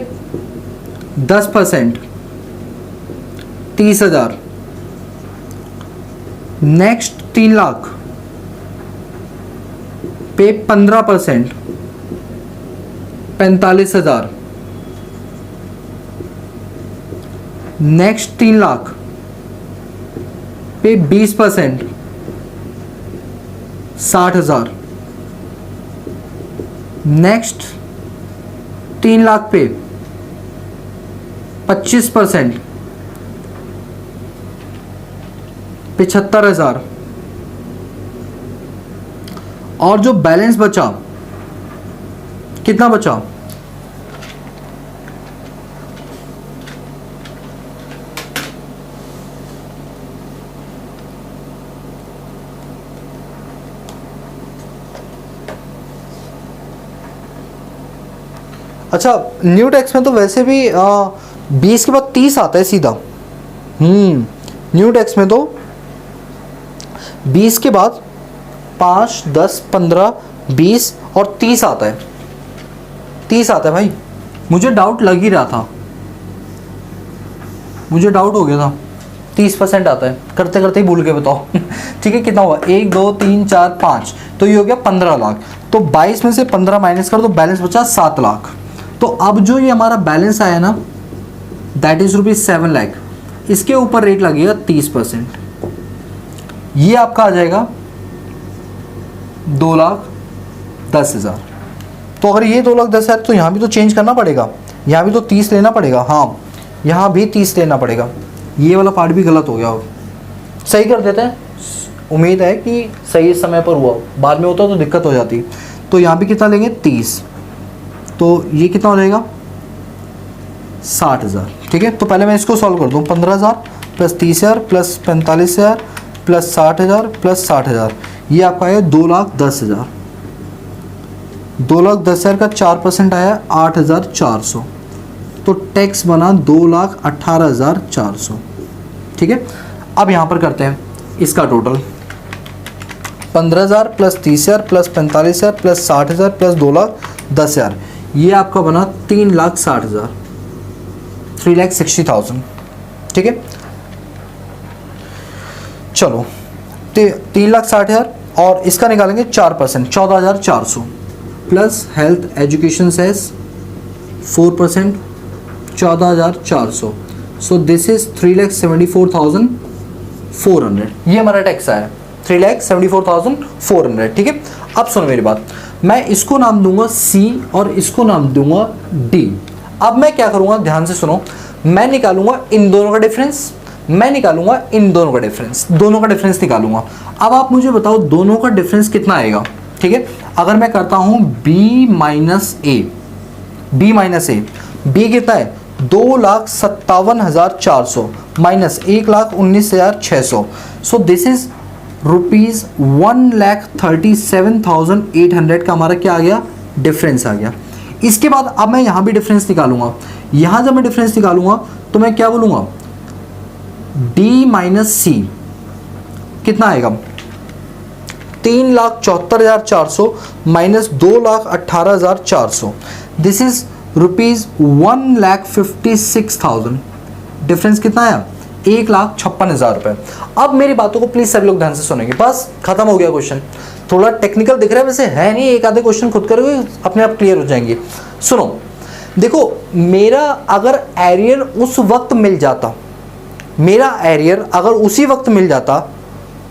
10%, 30,000। नेक्स्ट 3 लाख पे 15%, 45,000। नेक्स्ट 3 लाख पे 20%, 60,000। नेक्स्ट 3 लाख पे 25%, 75,000। और जो बैलेंस बचा, कितना बचा? अच्छा, न्यू टैक्स में तो वैसे भी 20 के बाद 30 आता है सीधा। न्यू टैक्स में तो 20 के बाद 5, 10, 15, 20 और 30 आता है। 30 आता है भाई, मुझे डाउट लग ही रहा था, मुझे डाउट हो गया था। 30% आता है, करते करते ही भूल के बताओ। ठीक है, कितना हुआ? 1, 2, 3, 4, 5, तो ये हो गया 15 लाख। तो 22 में से 15 माइनस कर दो, बैलेंस बचा 7 लाख। तो अब जो ये हमारा बैलेंस आया ना, दैट इज ₹7 लाख। इसके ऊपर रेट लगेगा 30%, ये आपका आ जाएगा 2,10,000। तो अगर ये 2,10,000, तो यहाँ भी तो चेंज करना पड़ेगा, यहाँ भी तो 30 लेना पड़ेगा। हाँ, यहाँ भी 30 लेना पड़ेगा। ये वाला पार्ट भी गलत हो गया, हो सही कर देते हैं। उम्मीद है कि सही समय पर हुआ, बाद में होता तो दिक्कत हो जाती। तो यहाँ भी कितना लेंगे? 30। तो ये कितना हो जाएगा? 60,000। ठीक है, तो पहले मैं इसको सॉल्व कर दूँ। 15,000 प्लस 30,000 प्लस 45,000 प्लस 60,000 प्लस 60,000, ये आपका आया 2,10,000। 2,10,000 का 4% आया 8,400। तो टैक्स बना 2,18,400। ठीक है, अब यहाँ पर करते हैं इसका total. 15,000 plus 30,000 plus 45,000 plus 60,000 plus 2,10,000, ये आपका बना 3,60,000, 3,60,000। ठीक है, चलो 3,60,000 और इसका निकालेंगे 4%, 14,400 plus health education cess 4%, 14,400। So this is 3,74,400। ये हमारा टैक्स आया 3,74,400। ठीक है, अब सुनो मेरी बात, मैं इसको नाम दूंगा C और इसको नाम दूंगा D। अब मैं क्या करूंगा, ध्यान से सुनो, मैं निकालूंगा इन दोनों का डिफरेंस, मैं निकालूंगा इन दोनों का डिफरेंस, दोनों का डिफरेंस निकालूंगा। अब आप मुझे बताओ दोनों का डिफरेंस कितना आएगा। ठीक है, अगर मैं करता हूं B माइनस ए, B माइनस ए, B कितना है? 2,57,400 माइनस 1,19,600। सो दिस इज ₹1,37,800 का हमारा क्या आ गया? डिफरेंस आ गया। इसके बाद अब मैं यहाँ भी डिफरेंस निकालूंगा। यहाँ जब मैं डिफरेंस निकालूंगा तो मैं क्या बोलूँगा? D माइनस सी कितना आएगा? 3,74,400 माइनस 2,18,400, दिस इज ₹1,56,000। डिफरेंस कितना आया? 1,56,000 रुपये। अब मेरी बातों को प्लीज सभी लोग ध्यान से सुनेंगे, बस खत्म हो गया क्वेश्चन। थोड़ा टेक्निकल दिख रहा है वैसे, है नहीं, एक आधे क्वेश्चन खुद करोगे अपने आप क्लियर हो जाएंगे। सुनो, देखो, मेरा अगर एरियर उस वक्त मिल जाता, मेरा एरियर अगर उसी वक्त मिल जाता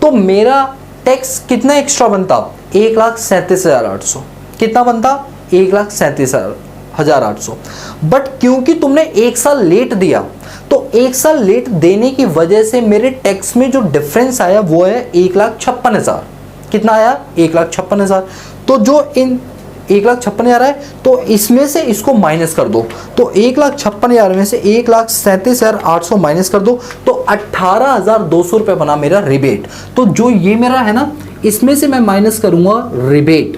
तो मेरा टैक्स कितना एक्स्ट्रा बनता? 1,37,800। कितना बनता? 1,37,800। बट क्योंकि तुमने एक साल लेट दिया, तो एक साल लेट देने की वजह से मेरे टैक्स में जो डिफरेंस आया वो है 1,56,000। कितना आया? 1,56,000। तो जो इन 1,56,000 है, तो इसमें से इसको माइनस कर दो। तो 1,56,000 में से 1,37,800 माइनस कर दो, तो 18,200 रुपये बना मेरा रिबेट। तो जो ये मेरा है ना, इसमें से मैं माइनस करूंगा रिबेट।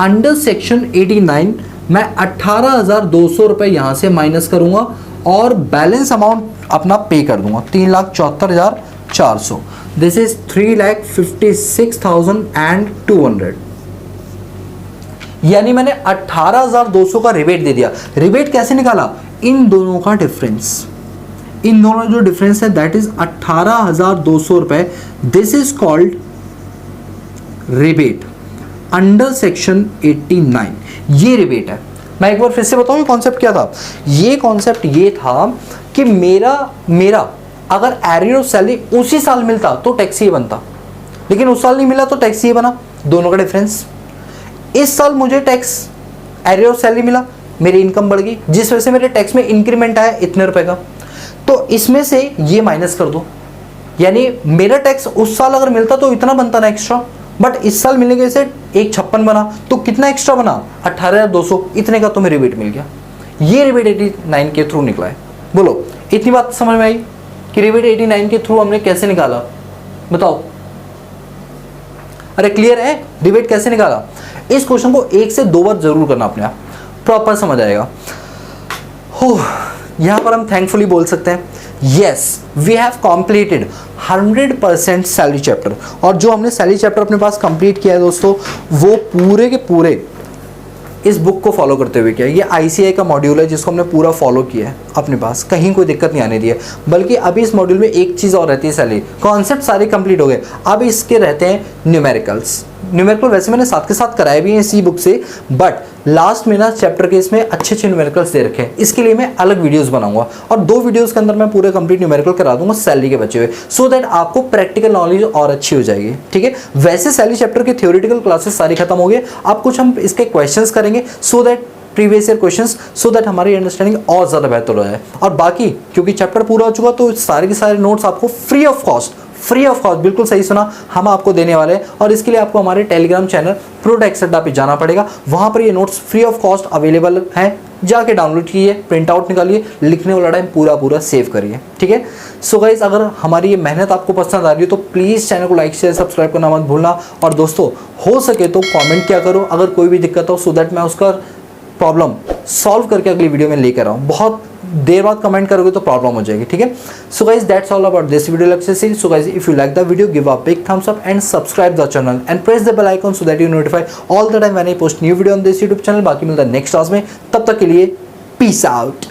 अंडर सेक्शन 89 मैं 18,200 रुपये यहाँ से माइनस करूंगा और बैलेंस अमाउंट अपना पे कर दूंगा 3,74,400। दिस इज 3,56,200, यानी मैंने 18,200 का रिबेट दे दिया। रिबेट कैसे निकाला? इन दोनों का डिफरेंस, इन दोनों जो डिफरेंस है दैट इज 18,200 रुपए। This is called rebate under section 89, ये रिबेट है। मैं एक बार फिर से बताऊं ये कॉन्सेप्ट क्या था। ये कॉन्सेप्ट ये था कि मेरा अगर एरियर ऑफ सैलरी उसी साल मिलता तो टैक्स ये बनता, लेकिन उस साल नहीं मिला तो टैक्स ये बना। दोनों का डिफरेंस, इस साल मुझे टैक्स एरियर ऑफ सैलरी मिला, मेरी इनकम बढ़ गई, जिस वजह से मेरे टैक्स में इंक्रीमेंट आया इतने रुपए का, तो इसमें से ये माइनस कर दो। यानी मेरा टैक्स उस साल अगर मिलता तो इतना बनता ना एक्स्ट्रा, बट इस साल मिलने के से 156 बना, तो कितना एक्स्ट्रा बना? 18,200, इतने का तुम्हें रिबेट मिल गया। ये रिबेट 89 के थ्रू निकला है। बोलो इतनी बात समझ में आई कि रिबेट 89 के थ्रू हमने कैसे निकाला? बताओ। अरे क्लियर है रिबेट कैसे निकाला? इस क्वेश्चन को 1 से 2 बार जरूर करना अपने आप, प्रॉपर समझ आएगा। हो, यहां पर हम थैंकफुली बोल सकते हैं yes we have completed 100% salary chapter. और जो हमने सैलरी चैप्टर अपने पास कंप्लीट किया है दोस्तों, वो पूरे के पूरे इस बुक को फॉलो करते हुए किया। ये ICAI का मॉड्यूल है जिसको हमने पूरा फॉलो किया है अपने पास, कहीं कोई दिक्कत नहीं आने दी है। बल्कि अभी इस मॉड्यूल में एक चीज़ और रहती है, सैलरी कॉन्सेप्ट सारे कंप्लीट हो गए, अब इसके रहते हैं न्यूमेरिकल्स। न्यूमेरिकल वैसे मैंने साथ के साथ कराए भी हैं इसी बुक से, बट लास्ट में ना चैप्टर के इसमें अच्छे अच्छे न्यूमेरिकल्स दे रखे हैं। इसके लिए मैं अलग वीडियोस बनाऊंगा और 2 वीडियोस के अंदर मैं पूरे कंप्लीट न्यूमेरिकल करा दूंगा सैलरी के बचे हुए, सो दैट आपको प्रैक्टिकल नॉलेज और अच्छी हो जाएगी। ठीक है, वैसे सैलरी चैप्टर के थ्योरेटिकल क्लासेस सारी खत्म हो गए, अब कुछ हम इसके क्वेश्चंस करेंगे so that previous year questions, so that हमारी अंडरस्टैंडिंग और ज़्यादा बेहतर हो जाए। और बाकी क्योंकि चैप्टर पूरा हो चुका तो सारे के सारे नोट्स आपको फ्री ऑफ कॉस्ट बिल्कुल सही सुना, हम आपको देने वाले हैं। और इसके लिए आपको हमारे टेलीग्राम चैनल प्रोडेक्ट्स अड्डा पे जाना पड़ेगा, वहां पर ये notes free of cost available हैं। जाके डाउनलोड कीजिए, प्रिंट आउट निकालिए, लिखने वाला टाइम पूरा सेव करिए। ठीक है, सो गाइस अगर हमारी ये मेहनत आपको पसंद आ रही है तो प्लीज़ चैनल को लाइक शेयर सब्सक्राइब करना मत भूलना। और दोस्तों हो सके तो कॉमेंट क्या करो अगर कोई भी दिक्कत हो, सो दैट मैं उसका प्रॉब्लम सॉल्व करके अगली वीडियो में लेकर आऊँ। बहुत देर बाद कमेंट करोगे तो प्रॉब्लम हो जाएगी। ठीक है, so guys that's all about this video lecture series. So guys if you like the video give a big thumbs up and subscribe the channel and press the bell icon so that you notify all the time when I post new video on this YouTube channel। बाकी मिलता है next class में, तब तक के लिए peace out.